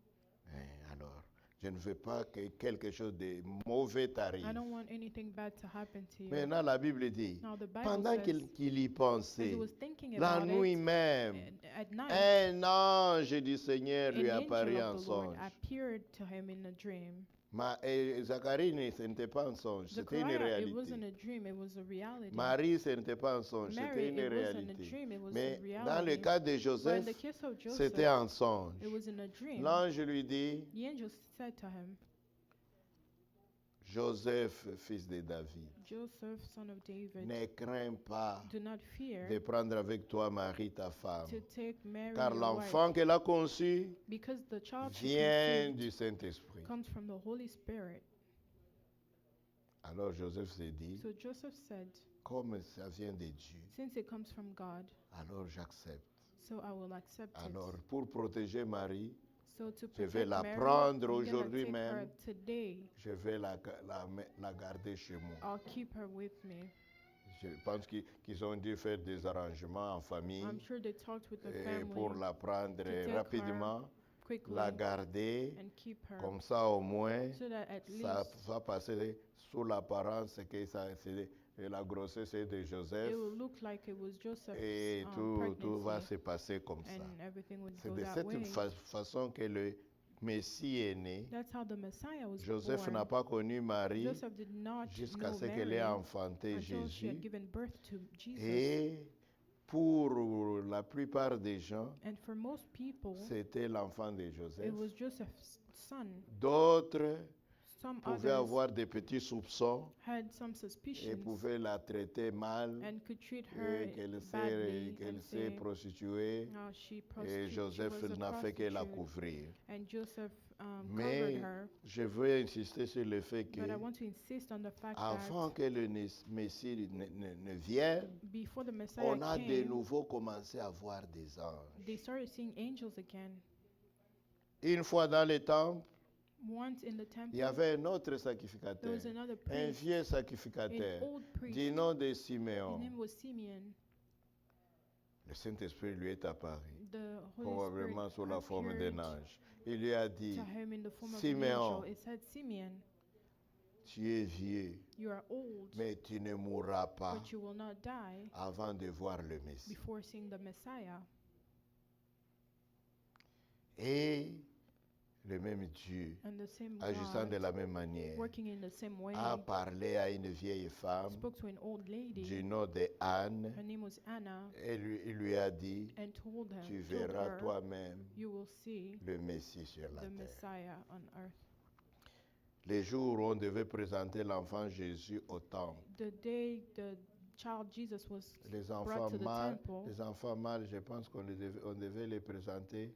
Alors, je ne veux pas que quelque chose de mauvais t'arrive. I don't want anything bad to happen to you. Maintenant, la Bible dit, Now the Bible pendant says, qu'il y as pensait, he was thinking la about nuit it, même, at night, un ange du Seigneur lui an apparut angel en of the Lord songe. appeared to him in a dream. Zacharie, ce n'était pas un songe, c'était une Zechariah, it wasn't réalité. a dream, it was a reality. Marie, ce n'était pas un songe, Mary, c'était une it wasn't a réalité. dream, it was Mais a reality. dans le cas de But in Joseph, the case of Joseph, c'était un songe. it was in a dream. L'ange lui dit, The angel said to him, Joseph, fils de David, Joseph, son of David, ne crains pas do not fear de prendre avec toi Marie, ta femme, to take Mary, car your l'enfant wife, qu'elle a conçu because the child she vient conceived du Saint-Esprit. comes from the Holy Spirit. Alors Joseph s'est dit, So Joseph said, comme ça vient de Dieu, since it comes from God, alors j'accepte. so I will accept Alors it. pour protéger Marie, So to je vais protect la Mary, prendre I'm gonna aujourd'hui take her même. today. Je vais la garder chez moi. I'll keep her with me. Je pense qu'ils ont dû faire des arrangements en famille I'm sure they talked with the et pour family la prendre to take rapidement, quickly la garder. and keep her, Comme ça, au moins, so that at ça least va passer sous l'apparence que c'est la grossesse est de Joseph it will look like it was Joseph's et tout va pregnancy, se passer comme ça. and everything would C'est go de that cette way. façon que le Messie est né. That's how the Messiah was Joseph born. n'a pas connu Marie Joseph did not jusqu'à know ce qu'elle ait Mary enfanté until she had Jésus. given birth to Jesus. Et pour la plupart des gens, And for most people, c'était l'enfant de it Joseph. was Joseph's son. D'autres Some pouvaient others avoir des petits soupçons had some et suspicions pouvaient la traiter mal and could treat her et qu'elle badly qu'elle and s'est say, prostituée. she Et she Joseph was a n'a fait que la prostitute. couvrir. And Joseph covered Mais her. je veux insister sur le fait que But I want to insist on the fact avant that que le Messie ne vienne, before the Messiah on a de came, nouveau commencé à voir des anges. they started seeing angels again. Une fois dans le temple, Once in the il temple, y avait un autre there sacrificateur, was another un priest, vieux an sacrificateur, old priest. du nom de His Simeon. name was Simeon. Le Saint-Esprit lui est apparu, The Holy probablement Spirit sous la forme d'un appeared ange. Il lui a dit, to him in the form of an Simeon, angel. It said, Simeon, tu es vieux, you are old, mais tu ne mourras pas but you will not die avant de voir le Messie. before seeing the Messiah. Et le même Dieu, And the same agissant de God, la même manière, working in the same way, a parlé à une vieille femme spoke to an old lady. du nom de Anne Her name was Anna, et il lui a dit, and told tu told verras her, toi-même you will see le Messie sur la the terre. Messiah on earth. Les jours où on devait présenter l'enfant Jésus au temple, The day the child Jesus was les brought to the temple, enfants mâles, je pense on devait les présenter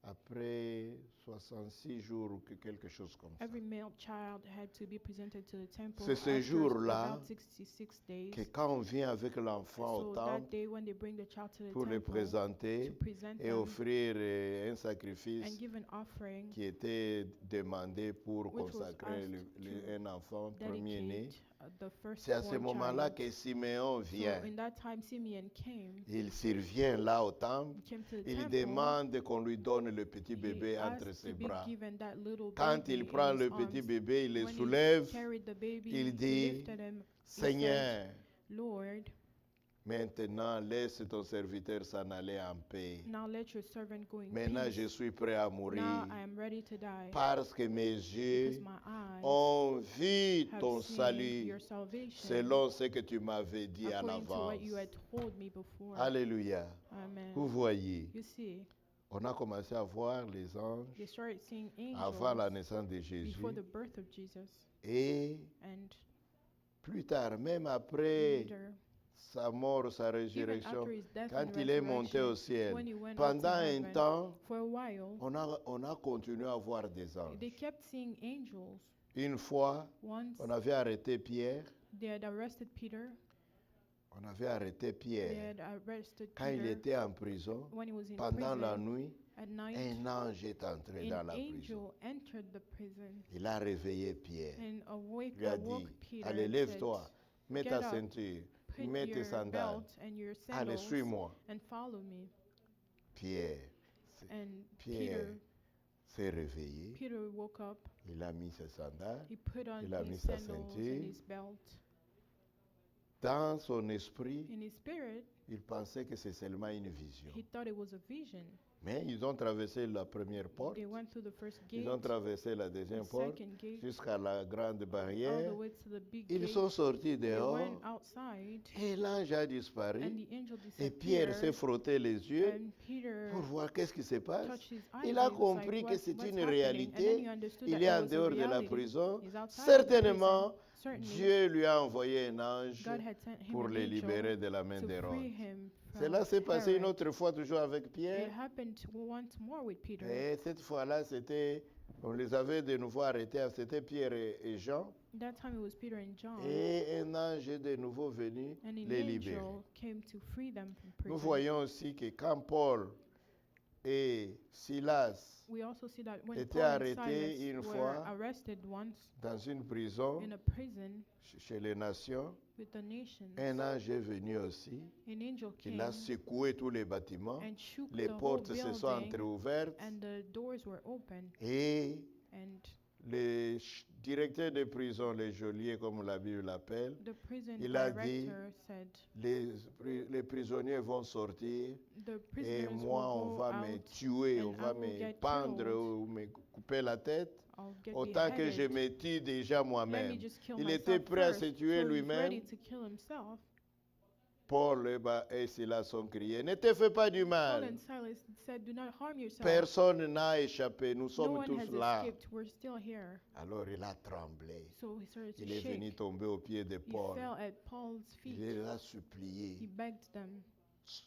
après 66 jours ou quelque chose comme ça. every male child had to be presented to the temple C'est ce after jour-là about 66 days. Que quand on vient avec l'enfant So au that temple day when they bring the child to the pour le temple présenter to present et them offrir un and sacrifice give an offering, qui était demandé pour which was consacrer asked to un enfant premier-né. dedicate the first C'est à ce moment-là child. que Simeon So vient. in that time Simeon came. Il survient là au temple. He came to the Il temple. demande qu'on lui donne le petit bébé He entre asked ses to be bras. given that little Quand baby il in prend his le petit arms. bébé, il le When he soulève. carried the baby, Il he dit, lifted him. He Seigneur, said, Lord, Maintenant, laisse ton serviteur s'en aller en paix. Now let your servant go in Maintenant, je peace. suis prêt à mourir Now I am ready to die. parce que mes Because yeux my eyes ont vu have ton seen salut your salvation selon ce que tu m'avais dit à according to l'avance. what you had told me before. Alléluia. Amen. Vous voyez, You see, on a commencé à voir les anges they started seeing avant la angels naissance de Jésus. before the birth of Jesus. Et And plus tard, même après later, sa mort, sa even résurrection, after his death quand and il est monté resurrection, au ciel, when he went up to pendant un heaven, temps, for a while, on a continué à voir des anges. they kept seeing angels. Une fois, Once on avait arrêté Pierre. they had arrested Peter. On avait arrêté They Pierre had arrested quand il Peter était en prison. when he was in Pendant la prison. nuit, At night, un ange est entré dans an la prison. angel entered the prison Il a réveillé Pierre. and Il lui a dit, awoke Peter allez, and lève-toi, mets "Get ta up, ceinture, said, mets "Put tes your sandales. belt and your Allez, sandals suis-moi. and follow me." Pierre And Pierre s'est réveillé. Peter woke up. Il a mis ses sandales. He put on Il a mis his sa sandals ceinture. and his belt. Dans son esprit, In his spirit, il pensait que c'est seulement une vision. he thought it was a vision. Mais ils ont traversé la première porte. They went through the first gate, Ils ont traversé la the deuxième porte second gate, jusqu'à la grande all barrière. the way to the big Ils gate. sont sortis They dehors went outside, et l'ange a and disparu. the angel Et Pierre s'est disappeared. frotté les yeux And Peter pour voir qu'est-ce qui se passe. touched his eyes. Il a and he was like, compris que "What's c'est une happening?" And then réalité. he understood Il that est it en was a dehors de la reality. prison. He's outside of the Certainement, prison. Certainly, Dieu lui a envoyé un ange God had sent him pour an le libérer angel de la main to d'Hérode. free him from Cela s'est passé une Herod. autre fois, toujours avec It Pierre. happened once more with Peter. Et cette fois-là, on les avait de nouveau arrêtés. C'était Pierre et Jean. That time it was Peter and John, Et un ange est de nouveau venu and an les libérer. angel came to free them from Nous prison. voyons aussi que quand Paul et Silas We also see that when étaient Paul and arrêtés Silas une were fois arrested once dans une prison in a prison chez les nations, with the nations, un ange est venu aussi. an angel Il came a secoué tous les bâtiments. and shook Les the whole portes se sont building, entrouvertes. and the doors were open, Et and le directeur de prison, le geôlier comme la Bible l'appelle, the prison Il a dit, director said, les prisonniers vont sortir "The et prisoners moi on will go va me out, tuer, and on I va will me get pendre killed. ou me couper la tête. I'll get Autant que je beheaded. me tue déjà Let me moi-même. just kill Il myself était prêt à first." se tuer So he's lui-même. ready to kill himself. Paul et Silas ont crié, ne te fais pas du Paul mal. and Silas said, "Do not harm yourself. Personne n'a échappé, nous No sommes one tous has là. escaped. We're still here." Alors il a tremblé. So he started to Il est venu shake. tomber aux pieds de He Paul. fell at Paul's Il feet. les a He supplié. begged them,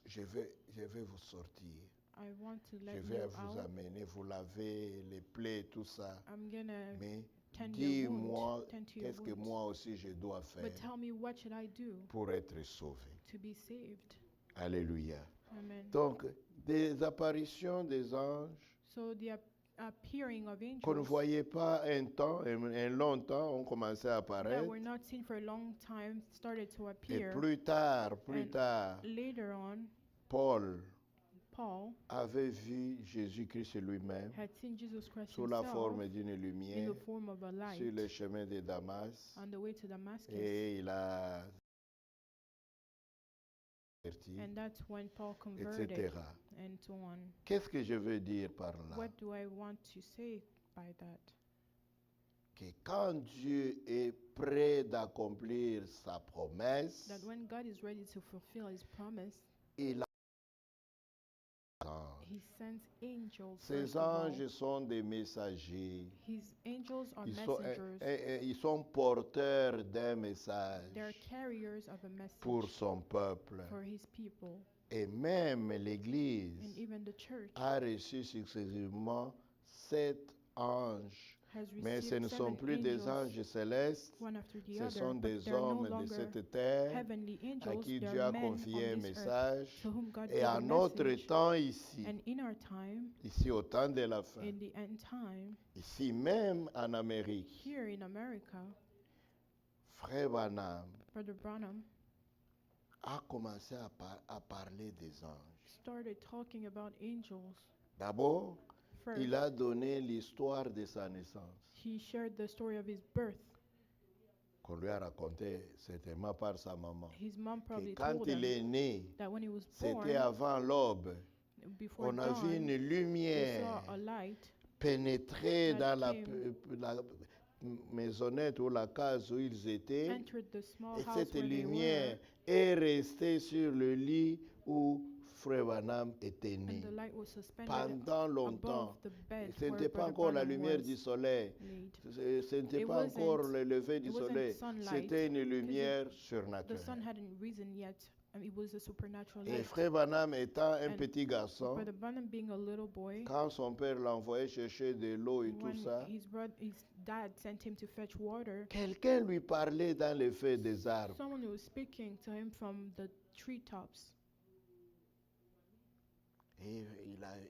Je vais vous sortir. "I want to Je let vais you vous out. amener, vous laver les plaies, tout ça. I'm gonna Mais tend your dis-moi, wound, tend to your qu'est-ce que wounds. moi aussi je dois faire But tell me, what should I do pour être sauvé. to be saved?" Alléluia. Amen. Donc, des apparitions des anges So the appearing of qu'on ne angels voyait pas un temps, un long temps, ont commencé à that apparaître. were not seen for a long time started to Et appear. plus tard, And later on, Paul Paul avait vu Jésus-Christ lui-même had seen Jesus Christ sous la himself forme d'une in lumière the form of a light sur le chemin de Damas. on the way to Damascus. Et il a And that's when Paul converted etc. and so on. Qu'est-ce que je veux dire par là? What do I want to say by that? Que quand Dieu est prêt d'accomplir sa promesse, That when God is ready to fulfill his promise, il a he sends angels. Ces first of all. anges sont des messagers. His angels are Ils sont, messengers. ils sont porteurs d'un message They're carriers of a message pour son peuple. for his people. Et même l'Église And even the church a reçu successivement 7 anges. has Mais ce received ne sont 7 plus des angels, anges célestes, one after the ce other, sont but des they're no hommes de longer cette terre heavenly à angels, qui they're Dieu a men on confié un this earth message. to whom God Et gave a à notre message. temps ici, And in our time, ici au temps de la fin, in the end time, ici même en Amérique, here in America, Frère Branham Brother Branham a commencé à parler des anges. started talking about angels. D'abord, First, il a donné l'histoire de sa naissance. he shared the story of his birth, qu'on lui a raconté certainement par sa maman. His mom Que probably quand told il est him né, that when he was born, c'était avant l'aube. before On a vu une dawn, they lumière saw a light pénétrer that dans came, la maisonnette ou la case où ils étaient. entered the small Et house cette where they lumière were, est restée sur le lit où Frère Branham était né. and the light was suspended Pendant longtemps. above the bed Ce where n'était pas Brother encore la Branham lumière was du soleil. laid. Ce n'était It pas wasn't- encore le lever du it wasn't soleil. sunlight, C'était une lumière The surnaturelle. sun hadn't risen yet, and it was a supernatural Et light. Frère Branham étant un And petit garçon, Brother Branham being a little boy, quand son père l'envoyait chercher de l'eau et tout when ça, his dad sent him to fetch water, quelqu'un lui parlait dans les feuilles des arbres. someone was speaking to him from the treetops. Et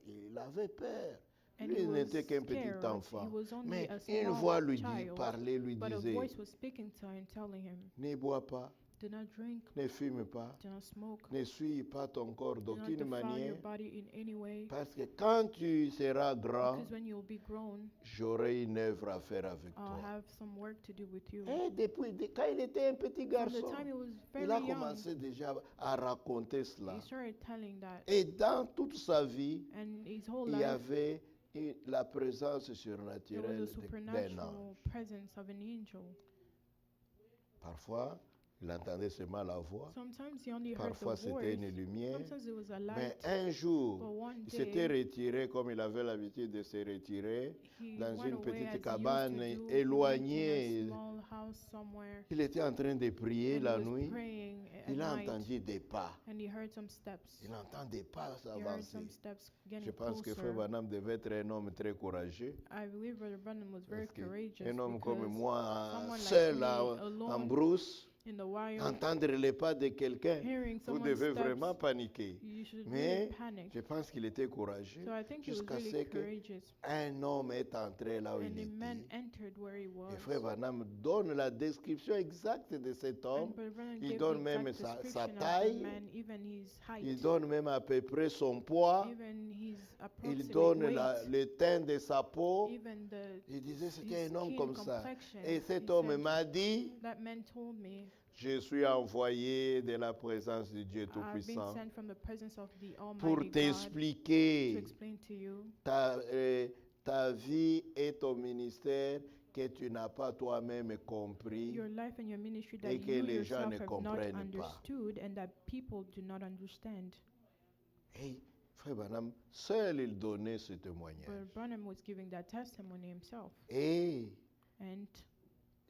il avait peur. And Lui he was n'était qu'un petit scared. enfant. He was only Mais a une small voix lui child, parlait, lui but a disait, voice was speaking to him, telling him, ne bois pas, do not drink, ne fume pas, do not smoke, ne suis pas ton corps do not d'aucune defile your manière, body in any way, parce que quand tu seras grand, because when you'll be grown, j'aurai une œuvre à faire avec I'll toi. have some work to do with you. Et quand il était un petit From the garçon, time he was il a very young, commencé déjà à raconter cela. he started telling that, Et dans toute sa vie, and his whole il y life, avait la présence there was surnaturelle a d'un supernatural ange. presence of an angel. Parfois, il entendait seulement la voix. Sometimes he only heard Parfois, the c'était une voice. lumière. Sometimes it was a Mais light. un But jour, one il s'était day, retiré comme il avait l'habitude de se retirer he dans went une away petite as he cabane used to do. He went éloignée. in a small house somewhere, Il était en train de prier and la he was nuit. praying at Il a night, entendu des pas. and he heard some steps. Il entend des pas He heard avancer. some steps Je getting pense que Frère closer. Branham devait être un homme très courageux. I believe Brother Branham was very Parce que courageous un homme comme because moi, someone like seul me, en alone brousse, in the wild, entendre les pas de quelqu'un, hearing vous someone's devez steps, vraiment paniquer. you should Mais really panic. je pense qu'il était courageux So I think he was jusqu'à really ce que courageous. un homme est entré là où And il the man était. entered where he was. Et Frère Branham donne la description exacte de cet homme. And Brother Branham Il gave donne the même exact sa description of the taille. man, even his height, Il donne même à peu près son poids. even his Il approximate donne weight, le teint de sa peau. even the Il disait his c'était un homme skin comme ça. complexion. Et He cet homme said, m'a dit, that man told me, je suis envoyé de la présence de Dieu I've been Tout-Puissant sent from the presence of the pour Almighty God to t'expliquer explain to you ta vie et ton ministère que tu n'as pas toi-même compris. your life and your ministry that Et que you les gens yourself ne have not comprennent pas. understood and that people do not understand. Et Frère Branham, seul il donnait ce But témoignage. Branham was giving that testimony himself, Et and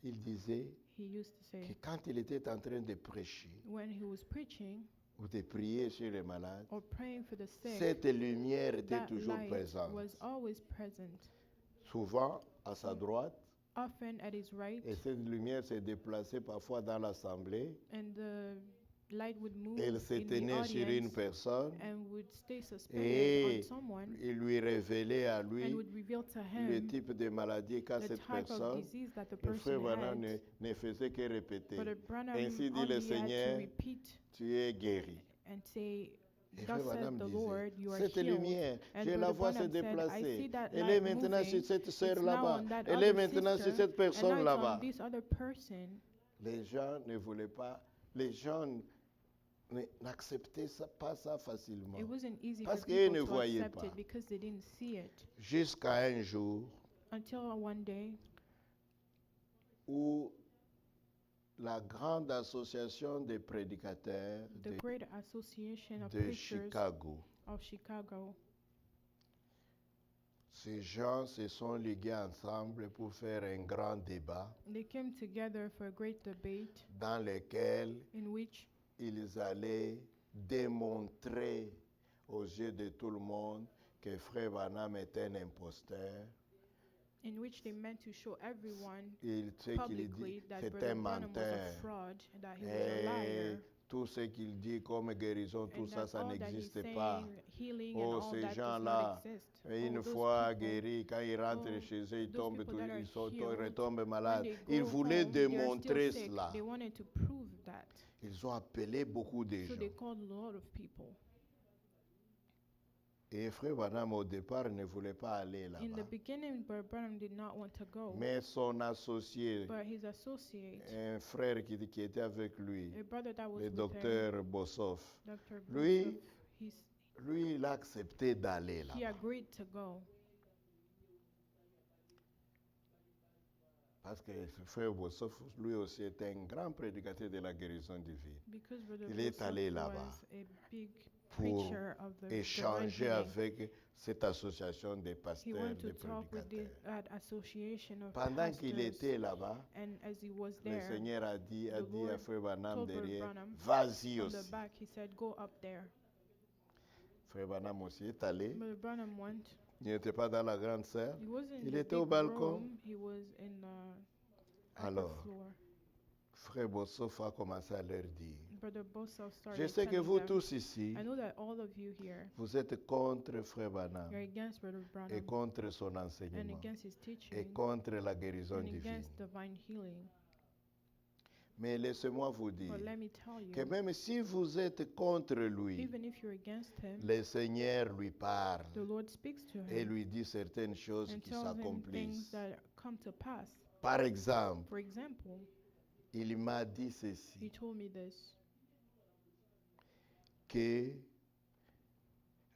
il disait he used to que say quand il était en train de prêcher when he was preaching ou de prier sur les malades, or praying for the sick, cette lumière était that toujours light présente. was always present, Souvent à sa droite, often at his right, et cette lumière s'est déplacée parfois dans l'assemblée. and the light would move Elle se in the tenait sur une audience personne and would stay et suspended on someone il lui révélait à lui and would reveal to le him type de maladie qu'a the cette type of personne. disease that the Le frère person Branham had. ne faisait que répéter. But Branham Ainsi dit only le had to Seigneur, repeat tu es guéri. and say, Et thus frère Branham said the disait, Lord, you are cette healed. lumière, And je la Brother vois se Branham said, I déplacer. see that Elle light est maintenant moving. sur cette It's sœur now là-bas. on that Elle est other maintenant sur sister, cette personne and now it's là-bas. on this other person. Les gens ne voulaient pas, les gens n'acceptaient pas ça facilement. It wasn't easy Parce for qu'ils people ne to voyaient accept pas. it because they didn't see it. Jusqu'à un jour Until one day, où la grande association des prédicateurs the Great Association of de Preachers Chicago, of Chicago, ces gens se sont ligués ensemble pour faire un grand débat they came together for a great debate dans lequel in which ils allaient démontrer aux yeux de tout le monde que Frère Branham était un imposteur. they meant to show everyone Ce qu'il publicly dit, that c'est Brother un Branham was a menteur. fraud and that he was a Et liar. tout ce qu'il dit comme guérison, tout And ça, that ça all that he's n'existe pas. saying, healing Oh, and all ces that does gens-là, not exist. Et une Oh, those fois people, guéris, quand ils rentrent oh, chez eux, ils those tombent, people that are ils healed, retombent when malades. they Ils go voulaient home, they're démontrer still sick. cela. They wanted to prove that. Ils ont appelé beaucoup de So gens. they called a lot of people. Et Frère Branham, au départ, ne voulait pas aller In the là-bas. beginning, Brother Branham did not want to go, Mais son associé, but his associate, un frère qui était avec lui, a brother that was le with him, docteur Bossoff, Dr. Lui, Bossoff, lui, il a accepté d'aller he là-bas. agreed to go Parce que ce frère Bossoff, lui aussi, était un grand prédicateur de la guérison divine. because Brother Il est Bossoff allé là-bas was a big pour preacher of the divine échanger healing. avec cette association des He pasteurs, went des to talk with prédicateurs. that association of Pendant qu'il pastors, était là-bas, and as he was le there, Seigneur a dit à the Lord Frère Branham told Brother derrière, Branham vas-y from the aussi. back, he said, go up there. Frère Branham aussi est allé. Brother Branham went. Il n'était pas dans la grande salle. He wasn't in Il the était au big balcon. room, he was in the upper Alors, floor. Frère Bossoff a commencé à leur dire, Brother Bossoff started je sais que telling vous them, tous ici, I know that all of you here, vous êtes contre Frère Branham you're against Brother et Branham contre son and enseignement against his et teaching contre la guérison and divine. against divine healing. Mais laissez-moi vous dire But let me tell you, que même si vous êtes contre lui, even if you're against him, le Seigneur lui parle the Lord speaks to et him lui dit certaines choses and qui tells him things s'accomplissent. that come to pass. Par exemple, For example, il m'a dit he ceci, told me this, que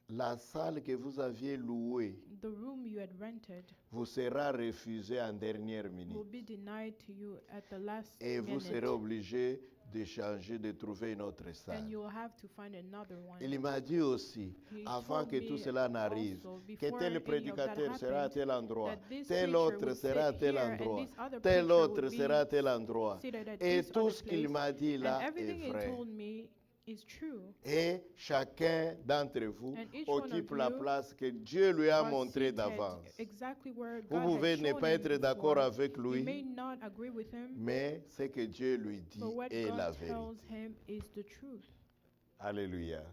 la salle que vous aviez louée the room you had rented vous sera refusée en dernière will minute be denied to you at the last et vous serez minute, obligé de changer, de trouver une autre and salle. you'll have to find another one. Il m'a dit aussi, He avant told que me tout cela n'arrive, also, que before tel any of that prédicateur sera à happened, tel endroit, that this tel preacher autre would sera à sit tel here and endroit, this other tel preacher autre would sera à be tel endroit. seated at Et this tout other ce qu'il place. m'a dit And là est everything he vrai. told me is true. Et chacun d'entre vous And each one of occupe la you place que Dieu lui a was montrée seated d'avance. exactly where Vous God pouvez had ne shown pas him être d'accord before. avec You may lui, not agree with him, mais ce que Dieu lui dit but what est la God vérité. tells him is the truth. Alléluia.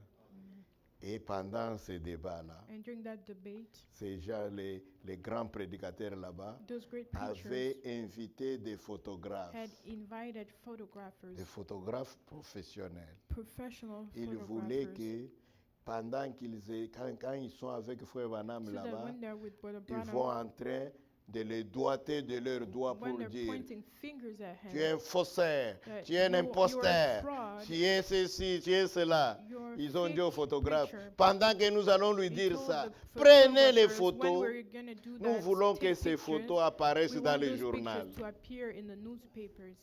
Et pendant ce débat-là, And during that debate, ces gens, les grands prédicateurs là-bas, those great avaient preachers invité des photographes, had invited photographers, des photographes professionnels. professional Ils voulaient photographers, que pendant quand ils sont avec Frère Branham so that là-bas, when they're with Brother ils vont Branham, en train de les doigter de leurs doigts when pour they're dire pointing fingers at tu es him, un faussaire, that tu es un you're a imposteur, fraud, tu es ceci, tu es cela. you're a Ils ont dit fake aux photographes, preacher. pendant que nous allons lui He dire told ça, the prenez les photographers, when photos, we're gonna do nous that, voulons que take ces pictures. photos apparaissent We dans want le those journal. pictures to appear in the newspapers.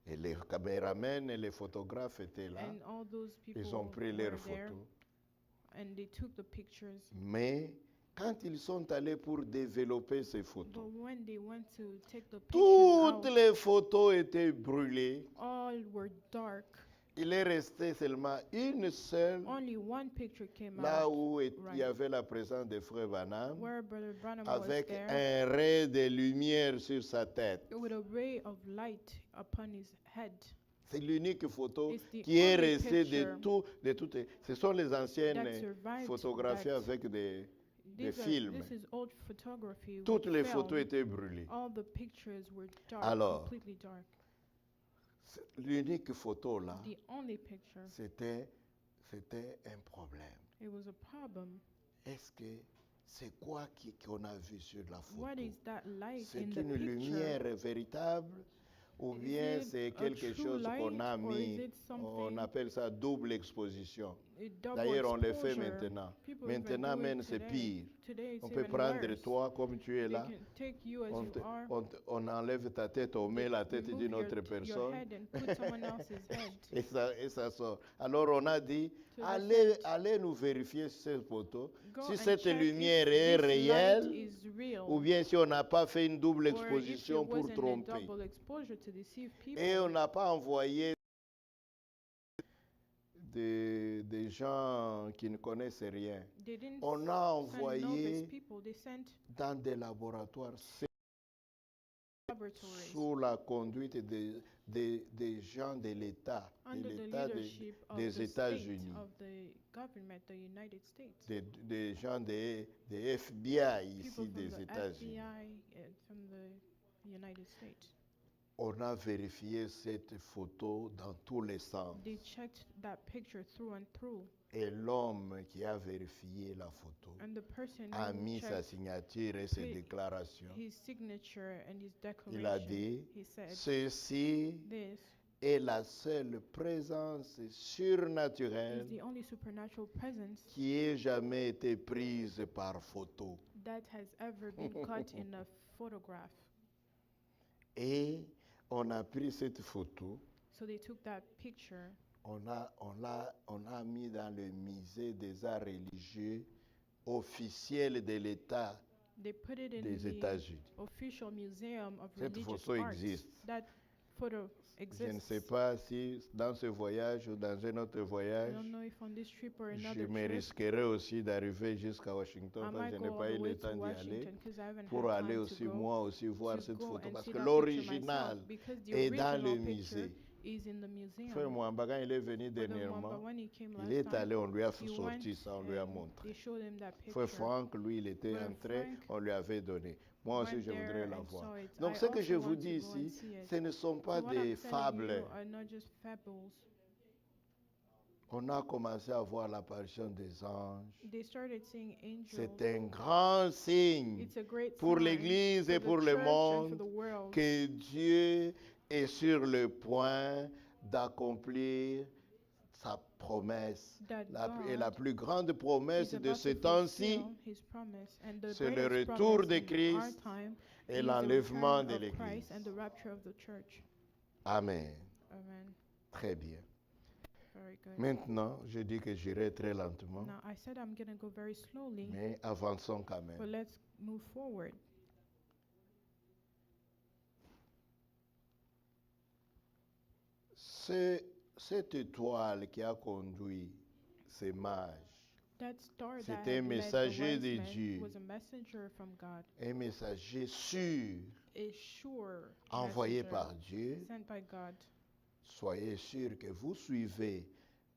Et les caméramans et les photographes étaient là, And all those people ils ont pris were leurs there, photos. and they took the pictures. Mais quand ils sont allés pour développer ces But photos, when they went to take the pictures toutes out, les photos étaient brûlées. all were dark. Il est resté seulement une seule, Only one picture came là out où il y right. avait la présence de Frère Branham, where Brother Branham avec was there un ray de lumière sur sa tête. with a ray of light upon his head. C'est l'unique photo It's the qui est only restée picture de toutes. Ce sont les anciennes that survived photographies that. avec des This films. is old photography. Toutes with les film. photos étaient brûlées. All the pictures were dark, Alors, completely dark. L'unique photo là, The only picture, c'était un problème. it was a problem. Est-ce que c'est quoi qu'on a vu sur la photo? What is that light C'est in the une picture? lumière véritable ou Is bien it c'est a quelque true chose qu'on a light, or is mis, it on something- appelle ça double exposition. A double D'ailleurs, on le fait exposure. maintenant. People even Maintenant, do it même, c'est today. pire. Today it's On peut even prendre worse. toi comme tu es They là, can take you as you are, on enlève ta tête, on met la tête remove d'une your- autre your personne head and put someone else's head. et ça sort. Alors on a dit, So they allez nous vérifier cette photo, Go si and cette check lumière if est this réelle light is real, ou bien si on n'a pas fait une double or if exposition it pour wasn't a tromper. double exposure to deceive people. Et on n'a pas envoyé des gens qui ne connaissent rien. They didn't On a send novice envoyé people, they sent dans des laboratoires laboratories sous la conduite des gens de l'État, under the l'État leadership of des the state, États-Unis, of the government, the United States. des gens des FBI People ici from des the États-Unis. FBI and from the United States. On a vérifié cette photo dans tous les sens. They checked that picture through and through. Et l'homme qui a vérifié la photo And the person a who mis sa checked signature et ses his- déclarations. his signature and his Il a declaration, dit, he said, ceci this est la seule présence is surnaturelle the only supernatural presence qui ait jamais été prise par photo. that has ever been caught in a photograph. Et on a pris cette photo, So they took that picture, on a mis dans le musée des arts religieux officiel de l'État they put it in des the États-Unis. official museum of Cette religious photo arts. existe. That photo Je ne exists. sais pas si dans ce voyage ou dans un autre I voyage, don't know if on this trip or je another me trip, risquerai aussi d'arriver jusqu'à Washington I parce might que je go n'ai all pas eu the way le to temps d'y aller, Washington because I haven't pour had aller time aussi to go, moi aussi voir to cette go photo and parce see que that picture l'original myself, because the est dans le original picture musée. is in the museum. Frère Mwamba, quand il est venu Brother Mwamba, dernièrement, when he came il last est time, allé, on lui a he sorti went ça, on lui a and montré. they showed him that Frère picture. Franck, lui, il était Brother entré, Frank on lui avait donné. Moi aussi, went je voudrais there la and voir. saw it. Donc, I ce que je also vous want dis to go and ici, see it. ce ne sont pas So what des I'm telling fables. you are not just fables. On a commencé à voir l'apparition des anges. They started seeing angels. C'est un grand signe It's a great pour sign l'Église for et the pour le church and for monde the world que Dieu est sur le point d'accomplir sa promesse. that Et la God plus grande promesse is de about ce to temps-ci fulfill His promise. And the c'est le greatest retour promise de in our Christ time et is the l'enlèvement return de of l'Église. Christ and the rapture of the church. Amen. Amen. Très bien. Very good. Maintenant, je dis que j'irai très lentement, Now I said I'm going to go very slowly, mais avançons quand but même. let's move forward. Cette étoile qui a conduit ces mages, That star C'est that un had led the messager wise de men Dieu. was a messenger from God, un messager sûr a sure envoyé messenger par Dieu, sent by God. soyez sûr que vous suivez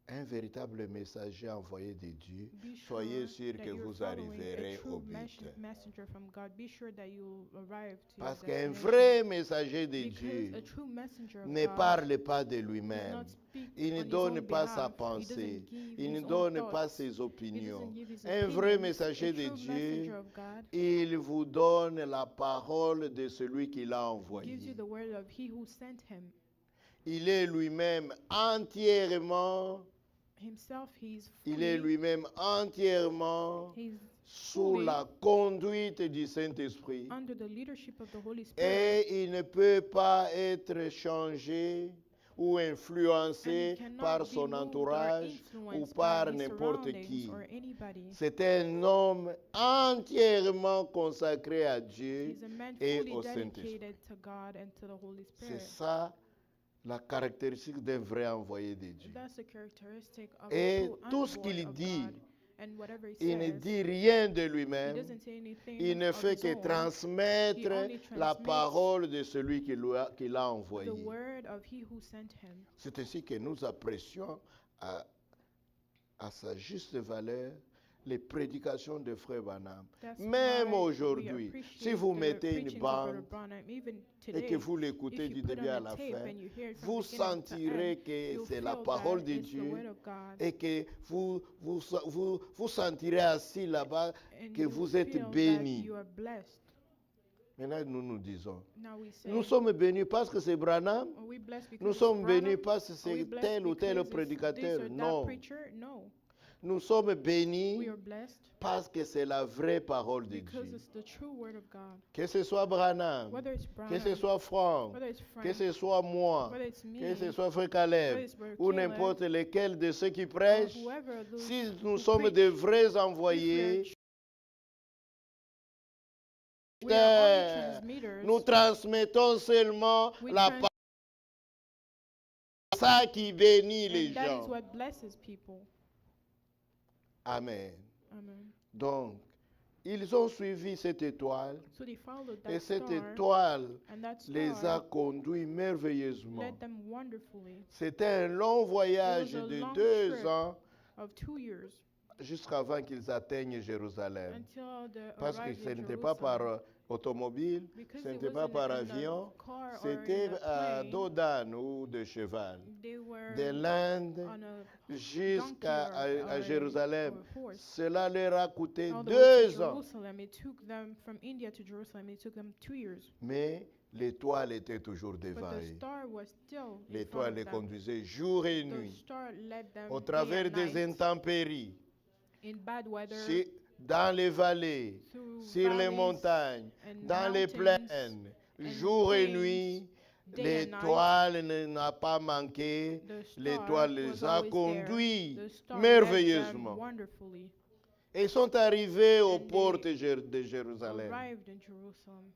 un véritable messager envoyé de Dieu. Be Soyez sure sûr that que you're vous following arriverez a true au but. messenger from God. Be sure that you'll arrive to your Parce qu'un destination. vrai messager de Because Dieu a true messenger of ne God parle pas de does lui-même. not speak Il ne on his donne own pas sa behalf. He pensée. doesn't give Il ne his own donne pas thoughts. ses He doesn't opinions. give his Un vrai opinions. messager A de true messenger Dieu, of God il vous donne la parole de celui qui l'a gives envoyé. you the word of He who sent him. Il est lui-même entièrement, Himself, he's il est fully, lui-même entièrement he's sous fully la conduite du Saint-Esprit. under the leadership of the Holy Spirit. Et il ne peut pas être changé ou And he influencé cannot par be son moved or entourage ou influenced par by his n'importe surroundings qui. or anybody. C'est un homme entièrement consacré à Dieu He's a man et fully au Saint-Esprit. dedicated to God and to the Holy C'est Spirit. ça la caractéristique d'un vrai envoyé de Dieu. That's a characteristic of Et a true tout ce envoy qu'il of dit, God. And whatever he Il ne says, dit rien de he lui-même. doesn't say anything Il ne of fait his que own. transmettre He only la transmits parole de celui qui l'a The envoyé. word of he who sent him. C'est ainsi que nous apprécions à sa juste valeur les prédications de Frère Branham. That's Même why we aujourd'hui, appreciate si vous the mettez une preachings of Brother bande Branham. Even et today, que vous l'écoutez if du you put début on à a la tape fin, and you hear it from vous beginning to sentirez end, que you'll c'est la feel parole that de it's the Dieu word of God. et que vous sentirez assis là-bas And que you vous êtes feel that bénis. you are blessed. Maintenant, nous disons, Now we say, nous sommes bénis parce que c'est Branham. are we blessed because Nous it's sommes bénis Branham? parce que Are we c'est blessed tel ou tel because it's this prédicateur. or that Non. preacher? No. Nous sommes We bénis are blessed parce que c'est la vraie parole de because Dieu. it's the true word of God. Que ce soit Branham, Whether it's que Branham, ce soit Franck, whether it's que Frank, ce soit moi, whether it's me, que ce soit Frère whether Caleb, it's Brother ou Caleb, n'importe lequel de ceux qui or prêchent, whoever those si who nous sommes preach, de vrais if we are envoyés, we are only transmitters. nous transmettons seulement We la trans- parole. Ça qui bénit les And that is gens. what blesses people. Amen. Amen. Donc, ils ont suivi cette étoile So they followed et that cette star, étoile and that les a star conduits merveilleusement. led them wonderfully C'était un long voyage It was a de long 2 trip. ans of 2 years jusqu'avant qu'ils atteignent Jérusalem. until they Parce que arrived ce in n'était pas par Jerusalem. automobile, Because ce it n'était pas wasn't par in the avion, car or c'était in the à plane. dos d'âne ou de cheval. They were De l'Inde on a jusqu'à donkey or à Jérusalem. or a horse. Cela leur a coûté All the way to 2 ans. Jerusalem. It took them from India to Jerusalem. It took them 2 years. Mais l'étoile était toujours But devant the eux. star was still in front L'étoile les of them. conduisait jour et The nuit, star led them au day travers and des night, intempéries, in bad weather, dans les vallées, through sur les valleys montagnes, and dans les mountains, plaines, and jour et plains, nuit. day and night. L'étoile n'a pas manqué. The star L'étoile les was a always there. conduits The star led merveilleusement. them wonderfully. Et ils sont arrivés aux And portes they de Jérusalem. Arrived in Jerusalem,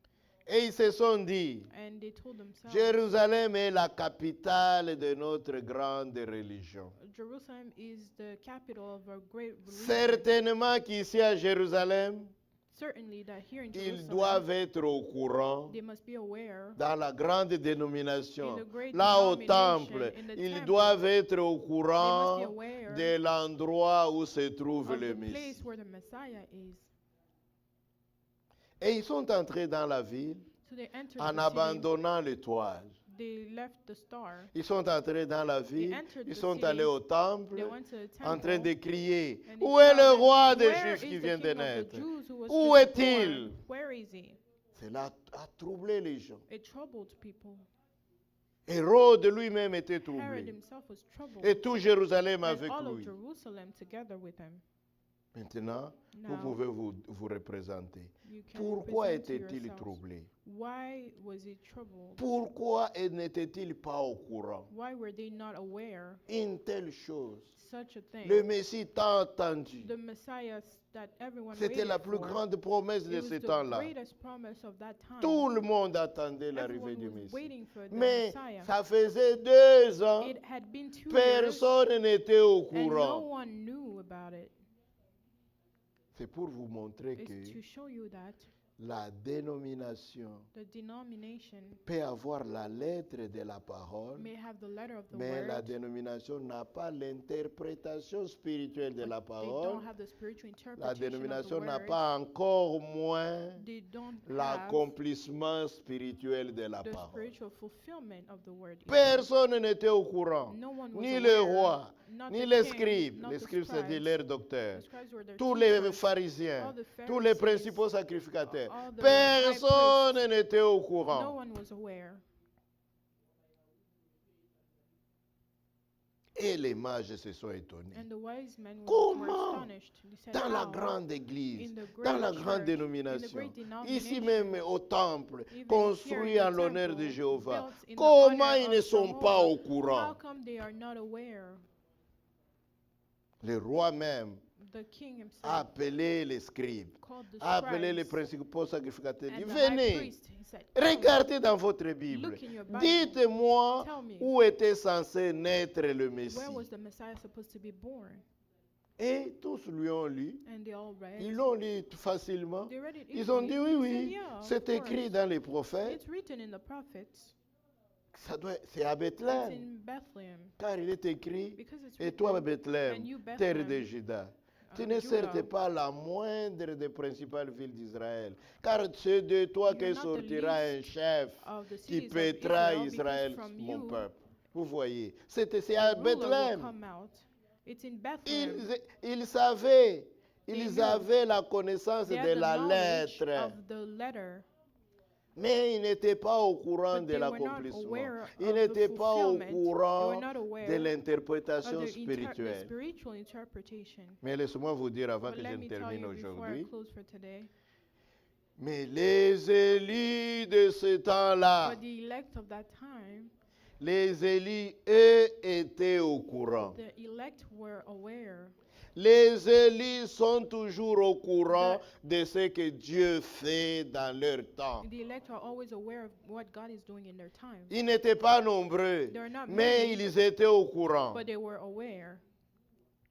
Et ils se sont dit, and they told themselves, Jérusalem est la capitale de notre grande religion. Jerusalem is the capital of our great religion. Certainement qu'ici à Jérusalem, Certainly that here in ils Jerusalem, doivent être au courant they must be aware dans la grande dénomination. In the great Là au denomination, temple, in the ils temple, doivent être au they must be courant aware de l'endroit où se trouve of le the Messie. place where the Messiah is. Et ils sont entrés dans la ville So they entered en the city. abandonnant l'étoile. They left the star. Ils sont entrés dans la ville, entered ils the sont city. allés au temple They went to the en train temple. de crier, And où they est le shouted, roi des "Where Juifs is qui the vient de king of the naître? Jews who was Où just est-il? born? Where is he?" Cela a troublé les gens. It troubled people. Hérode lui-même était Herod troublé. himself was troubled. Et tout Jérusalem And avec all of lui. Jerusalem together with him. Maintenant, vous Now, pouvez vous représenter. you can Pourquoi represent to était-il yourselves. troublé? Why was he troubled? Pourquoi n'était-il pas au courant? Why were they not aware Une telle chose. such a thing? Le Messie tant attendu. The Messiah that everyone C'était waited la plus for. grande promesse It de was ce the temps-là. greatest promise of that time. Tout le monde attendait l'arrivée Everyone du was Messie. waiting for the Mais Messiah. ça faisait 2 ans, It had been 2 years, personne n'était au and no courant. one knew about it. C'est pour vous montrer It's que to show you that la dénomination the denomination peut avoir la lettre de la parole, may have the letter of the mais la word, dénomination n'a pas l'interprétation spirituelle de la they parole. don't have the spiritual La interpretation of the dénomination n'a word. pas encore moins They don't have l'accomplissement spirituel de la the parole. spiritual fulfillment of the word. either. Personne n'était au courant, No one was ni le aware, roi, not ni the les king, scribes. not Les the scribes, c'est-à-dire scribes. leurs docteurs. The scribes were their Tous les teachers, pharisiens, all the tous les Pharisees, principaux sacrificateurs. all the Personne high n'était au No courant. one was aware. Et les mages se sont étonnés. And the wise men were Comment? astonished. They said, Dans la "How? grande église, In the dans great la grande church, in the dénomination, great ici denomination, même au temple, even construit here in en the l'honneur temple, de Jéhovah, built in the comment honor ils ne of sont pas Jehovah, au courant? How come they are not aware? Le roi même The king a himself appelé les scribes, called the a appelé les scribes principaux sacrificateurs. Il and dit, the high venez, priest. He said, "Come, regardez dans votre Bible. look in your Bible. Dites-moi Tell me, où était censé naître le Messie. where was the Messiah supposed to be born?" Et tous lui ont lu. And they all read. Ils l'ont lu facilement. They read it Ils ont easily. dit, oui, They oui, said, "Yeah, of c'est écrit course. dans les prophètes. It's written in the prophets. C'est à It's Bethléem. in Bethlehem. Car il est écrit, Because it's et toi, written, Bethléem, and you, terre de Bethlehem, Juda, tu of n'es Judah, certes pas la moindre des principales villes d'Israël, car c'est de toi You're que not the sortira un least chef of the qui cities of pétera Israel, Israël, because from mon you, peuple. Vous voyez, c'est the à ruler will Bethléem. come out. It's in Bethlehem. Ils savaient, They ils knew. avaient la connaissance They de had the la knowledge lettre, of the letter, mais ils n'étaient pas au courant but de they were not l'accomplissement. aware Ils of the n'étaient pas au fulfillment. They were courant not de aware of l'interprétation the spirituelle. spiritual interpretation. Mais laissez-moi vous dire avant But que je let ne me tell termine you before I aujourd'hui, close for today, mais les élus de ce temps-là, but the elect of that time, les élus, eux, étaient au courant. the elect were aware. Les élus sont toujours au courant de ce que Dieu fait dans leur temps. The elect are always aware of what God is doing in their time. Ils n'étaient pas nombreux, They're not mais many, ils étaient au courant. but they were aware.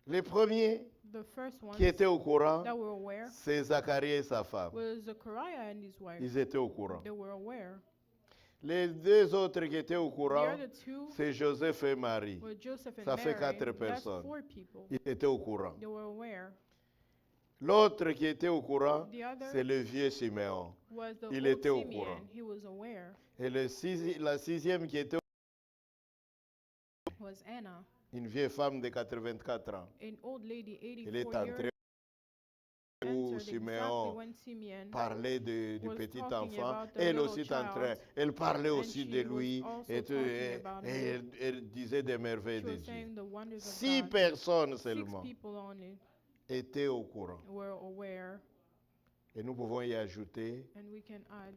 Les premiers The first ones qui étaient au courant, that were aware c'est Zacharie et sa femme. was Zechariah and his wife. Ils étaient au courant. They were aware. Les 2 autres qui étaient au The courant, other two c'est Joseph et Marie. were Joseph and Ça fait Mary. 4 That's personnes. 4 people. Ils étaient au courant. They were aware. L'autre qui était au courant, The other c'est le vieux Siméon. was the Il old était au Simeon. courant. He was aware. Et la sixième qui était Was Anna, une vieille femme de 84 ans. an old lady, Elle est 84 years entrée où entered exactly Siméon when Simeon parlait du was petit talking enfant. about the Elle little aussi est child, entrée. Elle parlait and aussi she de was lui. also Et, tout, talking et- about et him. elle disait des merveilles She de was Dieu. saying the wonders of 6 God. personnes 6 seulement people only étaient au courant. were aware, Et nous pouvons y ajouter and we can add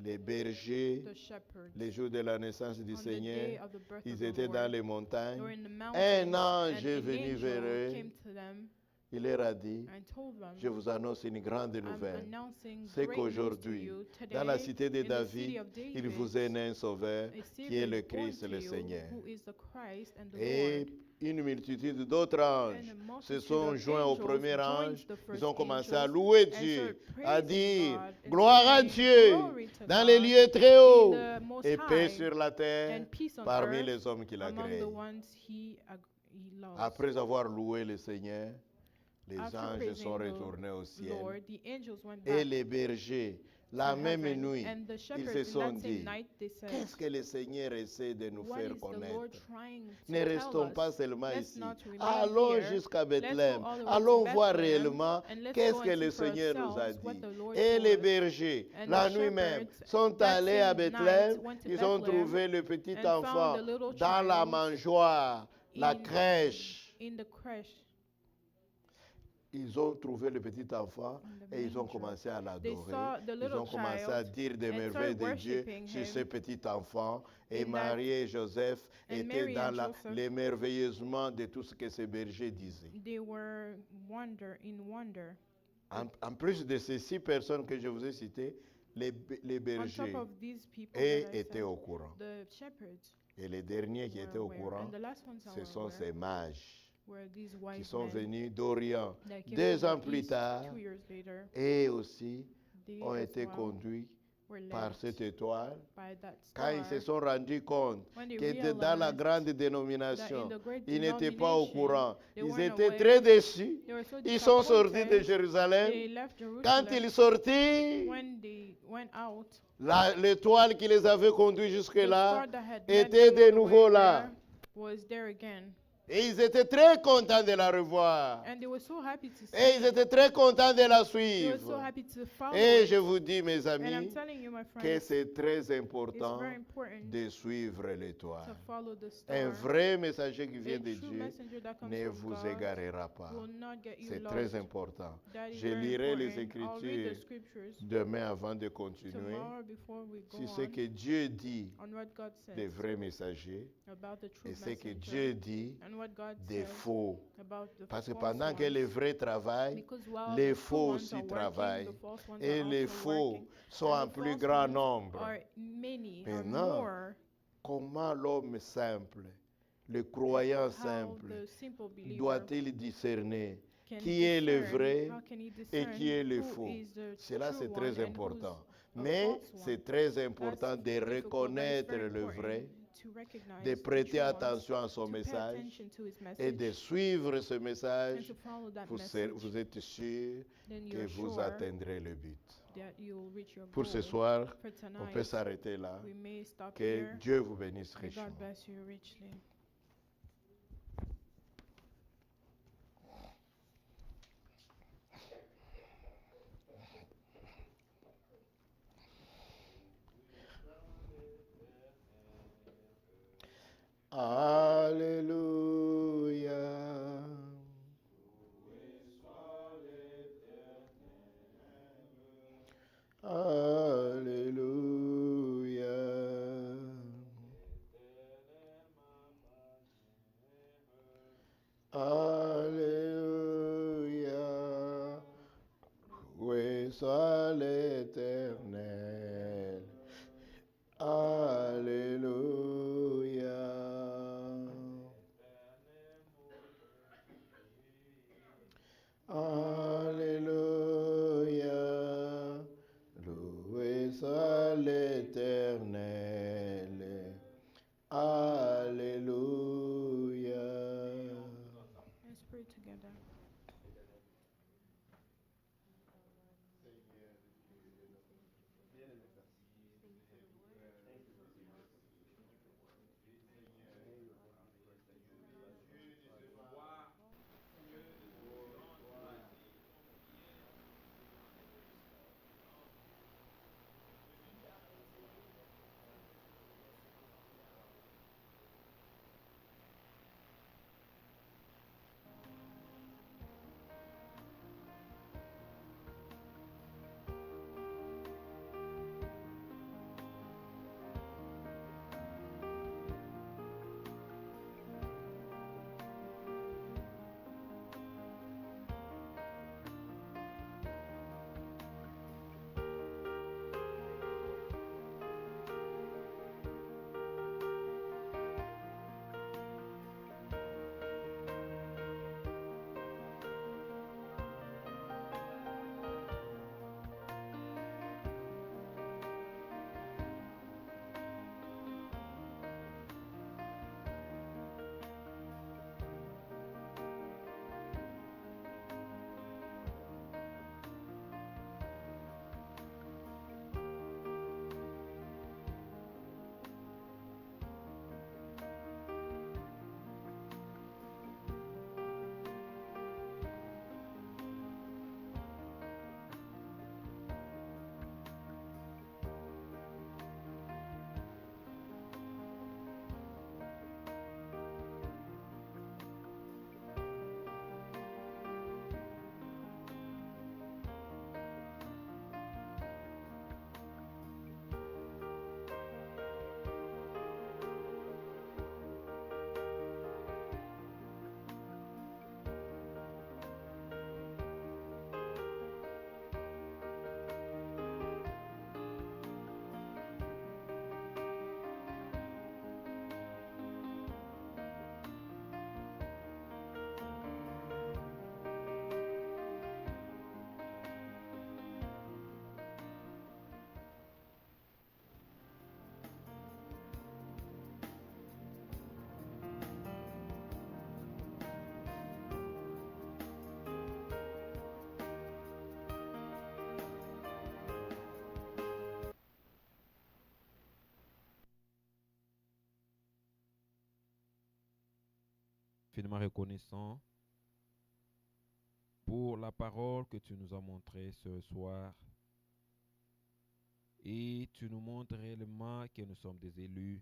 les bergers, the shepherds. les jours de la naissance du On the day Seigneur. of the birth of Ils the étaient Lord, dans les they montagnes. were in the Un mountains, ange and est an venu vers angel eux. came to them Il leur a dit, and told them, je vous annonce une grande I'm nouvelle. announcing C'est great news to qu'aujourd'hui, you. dans la Today, cité de in the city David, of il David, vous est né un sauveur a qui est Savior le is born Christ, to le you, Seigneur. who is the Christ and the Et Lord. une multitude d'autres And anges a se multitude sont of joints au angels premier joined ange. the first Ils ont commencé à angels louer and Dieu, started à praising dire God and gloire à saying, Dieu "Glory to dans les God lieux très hauts in the Most et paix High, sur la terre and peace on parmi earth les hommes qu'il among agrée. the ones he loves." Après avoir loué le Seigneur, les After anges sont praising the retournés au ciel. Lord, the angels went Et back les bergers, la to même heaven, nuit, and the ils shepherds se in sont that same dit, night they said, qu'est-ce que le Seigneur essaie de nous "What faire is the Lord connaître? trying to Ne tell restons us? pas seulement Let's ici. not remain Allons here. jusqu'à Let's go Bethléem. all the way to Allons voir Bethlehem, réellement and let's qu'est-ce go que and le see for Seigneur nous a ourselves what dit. the Lord Et told les us." bergers, And la the nuit même, shepherds sont that allés à same Bethléem. night went to Ils ont Bethlehem trouvé le petit and found enfant the little dans la child mangeoire, la in- crèche. in the crèche. Ils ont trouvé le petit enfant In the et ils ont manger. commencé à They l'adorer. saw the Ils little ont commencé à child dire des and merveilles started de Dieu worshiping sur him. ce petit enfant. Et in that- Marie et Joseph and étaient Mary dans and Joseph- l'émerveilleusement de tout ce que ces bergers disaient. They were in wonder. En plus de ces 6 personnes que je vous ai citées, les On bergers top of these people et that I étaient said, au courant. the shepherds Et les derniers qui were étaient au aware. courant, And the last ones that ce were sont aware ces mages were these qui wise sont men venus d'Orient that came 2 from ans the plus east tard 2 years later. et aussi They ont as été well conduits were led par cette étoile. by that Quand ils se star. sont rendus compte When they qu'ils étaient dans la realized grande that dénomination, in the great ils n'étaient pas au denomination, courant. they Ils weren't étaient aware. très déçus. They were so Ils sont sortis de disappointed. Jérusalem. They left Quand Jerusalem. ils sortirent, When they went out, l'étoile qui les avait conduits the jusque-là star that had était led them de all the nouveau way là. there was there again. Et ils étaient très contents de la revoir. And they were so happy to see Et ils it. étaient très contents de la They were so suivre. happy to follow Et it. je vous dis, mes And I'm amis, telling you, my que friends, c'est très it's important very important de suivre to l'étoile. follow the star. Un vrai messager qui A vient de true Dieu messenger that comes ne from vous God égarera pas. will not get you C'est lost. très important. That is Je very lirai les important. I'll read the Écritures scriptures demain avant de continuer. tomorrow before we go Si ce on que Dieu dit on what God des says vrais messagers about the true et ce que messenger Dieu dit and what God des says faux. about the Parce que false pendant que ones. les vrais travaillent, Because while les the true faux ones aussi are working, travaillent. the false ones Et are les also faux working, sont and en the plus false grand ones nombre. are many, are Maintenant, more. Comment l'homme simple, le croyant How simple, the simple believer doit-il discerner can qui est le discern, vrai how can he et discern qui est le who faux? is the Cela, true c'est one très and who's important. a Mais false one? c'est très important That's de difficult, but it's reconnaître very le important vrai, to recognize de the prêter true ones, attention à son to pay message attention to his et de message, suivre ce and message. to follow that Vous, message. vous êtes sûr Then que you're vous sure atteindrez le but. that you'll reach your Pour ce goal. soir, For on peut tonight, s'arrêter là. we may stop Que here. Dieu vous bénisse May richement. God bless you richly. Alléluia. Alléluia. Alléluia. Oui, soit l'Éternel. Alléluia. Alléluia. Loué soit l'Éternel. Alléluia. Let's pray together. infiniment reconnaissants pour la parole que tu nous as montrée ce soir. Et tu nous montres réellement que nous sommes des élus.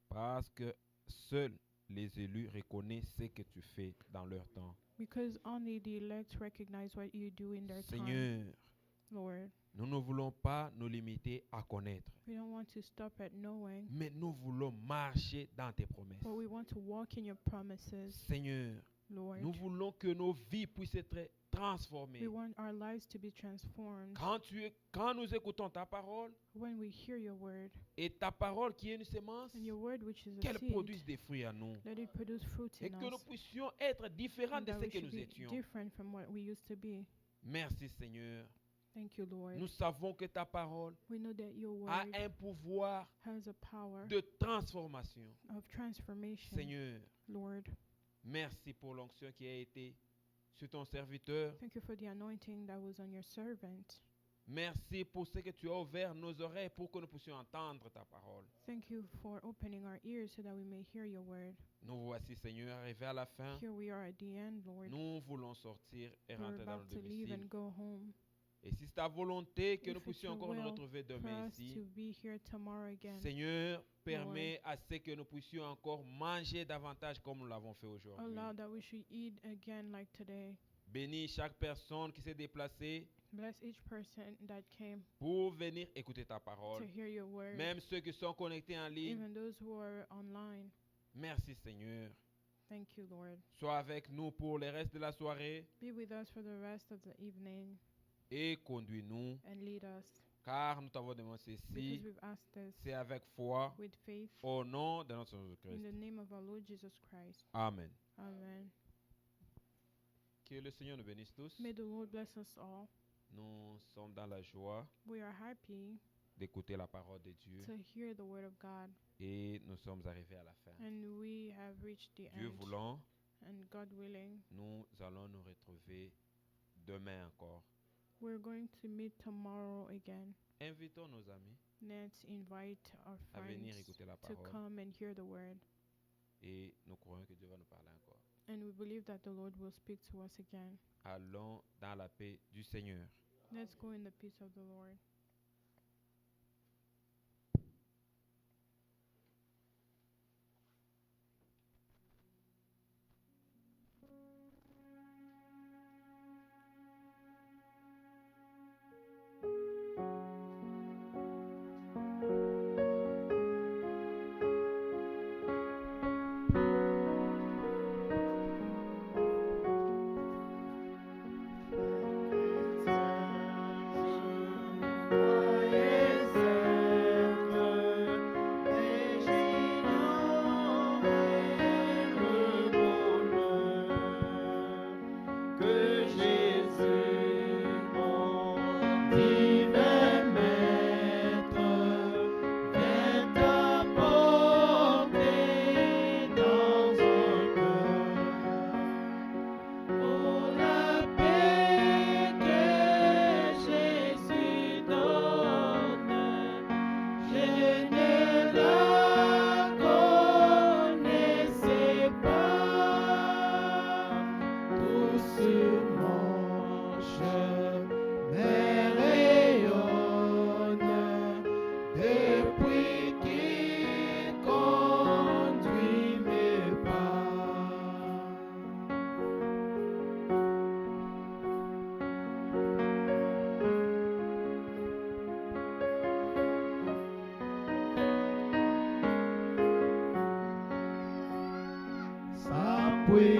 Parce que seuls les élus reconnaissent ce que tu fais dans leur temps. Because only the elect recognize what you do in their time, Seigneur, Lord. nous ne voulons pas nous limiter à connaître, We don't want to stop at knowing, mais nous voulons marcher dans tes promesses. but we want to walk in your promises, Seigneur, Lord. nous voulons que nos vies puissent être transformées. We want our lives to be transformed. Quand nous écoutons ta parole, When we hear your word, et ta parole qui est une sémence, and your word which is a qu'elle seed, produise des fruits à nous. let it produce fruit Et in que nous us, puissions être différents and de that ce we que should nous be étions. different from what we used to be. Merci Seigneur. Thank you, Lord. Nous savons que ta parole We know that your a word un pouvoir has a power de transformation. of transformation, Seigneur, Lord. merci pour l'onction qui a été sur ton serviteur. Thank you for the anointing that was on your servant. Merci pour ce que tu as ouvert nos oreilles pour que nous puissions entendre ta parole. Thank you for opening our ears so that we may hear your word. Nous voici, Seigneur, arrivés à la fin. Here we are at the end, Lord. Nous voulons sortir et We're rentrer dans about le to leave domicile. and go home. Et si c'est ta volonté que If nous it's puissions your encore nous will retrouver for demain us ici, to be here tomorrow again, Seigneur, permets à ce que nous puissions encore manger davantage comme nous l'avons fait aujourd'hui. allow that we should eat again like today. Bénis chaque personne qui s'est déplacée Bless each person that came pour venir écouter ta to parole. hear your word, Même ceux qui sont connectés en ligne. even those who are online. Merci Seigneur. Thank you, Lord. Sois avec nous pour le reste de la soirée Be with us for the rest of the evening et conduis-nous. and lead us, Car nous t'avons demandé because ceci. we've asked this C'est avec foi with faith au nom de notre Seigneur in Christ. the name of our Lord Jesus Christ. Amen. Amen. Que le Seigneur nous bénisse tous. May the Lord bless us all. Nous sommes dans la joie We are happy d'écouter la parole de Dieu to hear the word of God, et nous sommes arrivés à la fin. and we have reached the Dieu end. voulant, And God willing, nous allons nous retrouver demain encore. we're going to meet tomorrow again. Invitons nos amis Let's invite our à venir friends écouter la to parole come and hear the word. et nous croyons que Dieu va nous parler encore. And we believe that the Lord will speak to us again. Allons dans la paix du Seigneur. Let's go in the peace of the Lord.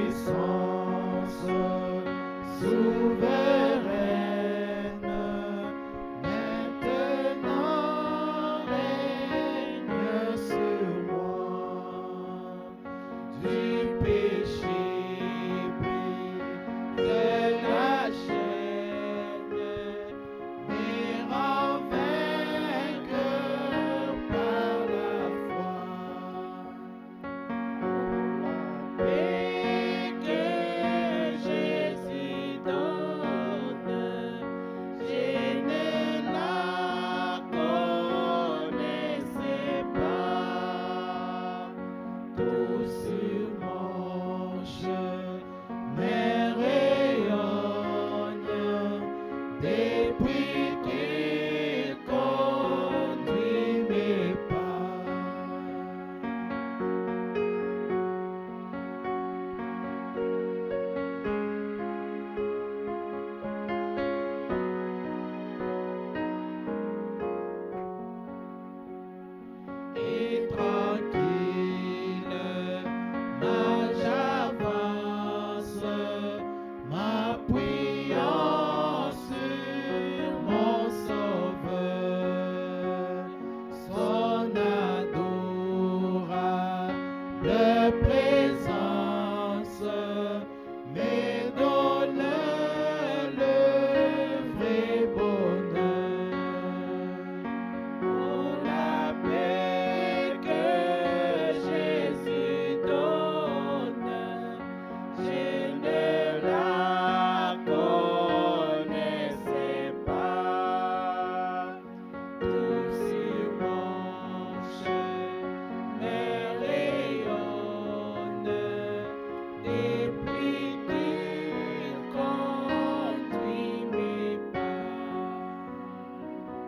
puissance souveraine, maintenant règne sur moi. Du péché brise la chaîne, mais rend vainqueur par la foi. Paix que Jésus donne.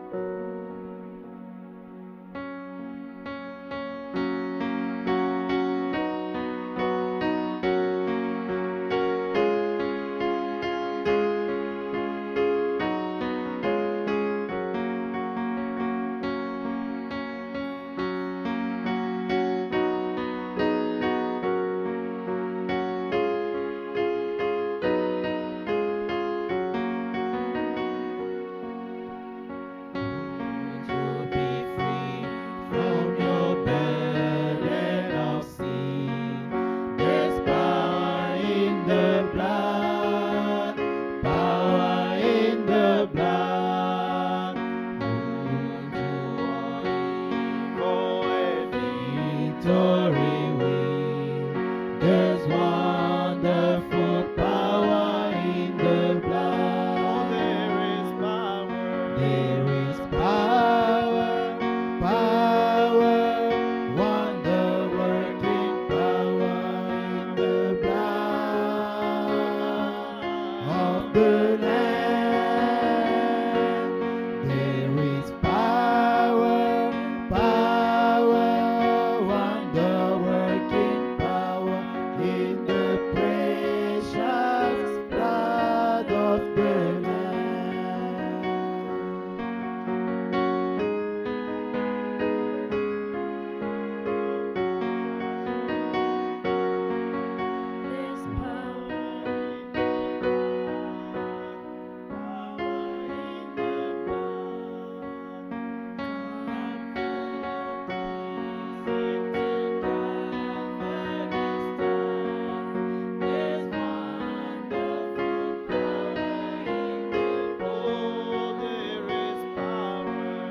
To be free from your burden of sin. There's power in the blood, power in the blood. Won't you for a victory win? There's wonderful power in the blood. There is power. There is power, power, wonder-working power in the blood of the Lamb. There is power, power, wonder-working power in the precious blood of the Lamb. There's power.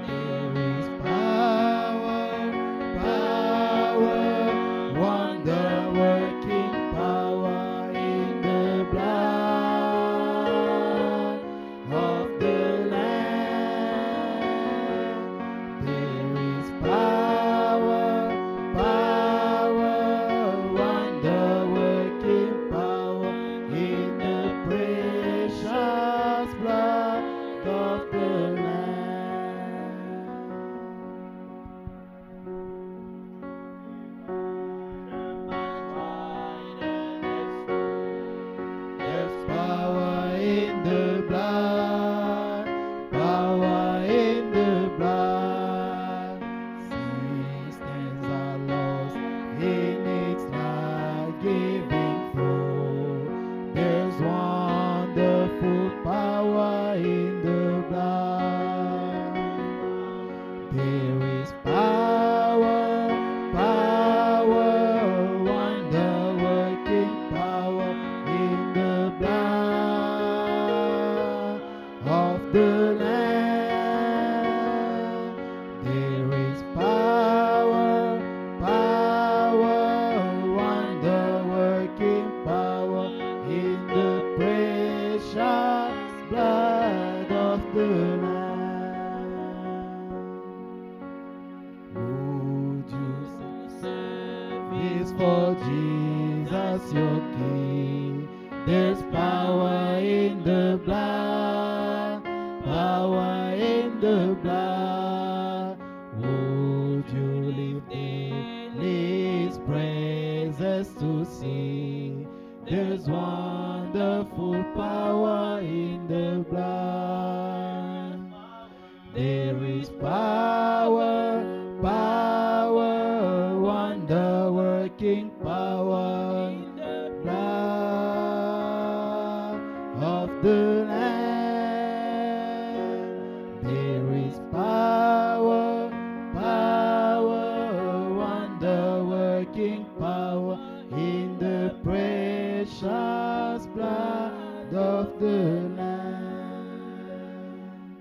There is power, power, wonder-working power in the blood of the Lamb. There is power, power, wonder-working power in the precious blood of the Lamb. There's power in the blood, power in the blood. Systems are lost in its life-giving flow. There's wonderful power in the blood. There is power, power, wonder-working power in the blood of the Lamb. There is power, power, wonder-working power in the precious blood of the Lamb. Would you service for Jesus your King? There's power in the blood, power in the blood. Would you live daily His praises to sing? There's wonderful power in the blood. There is power, power, wonder-working power in the blood of the Lamb. There is power, power, wonder-working power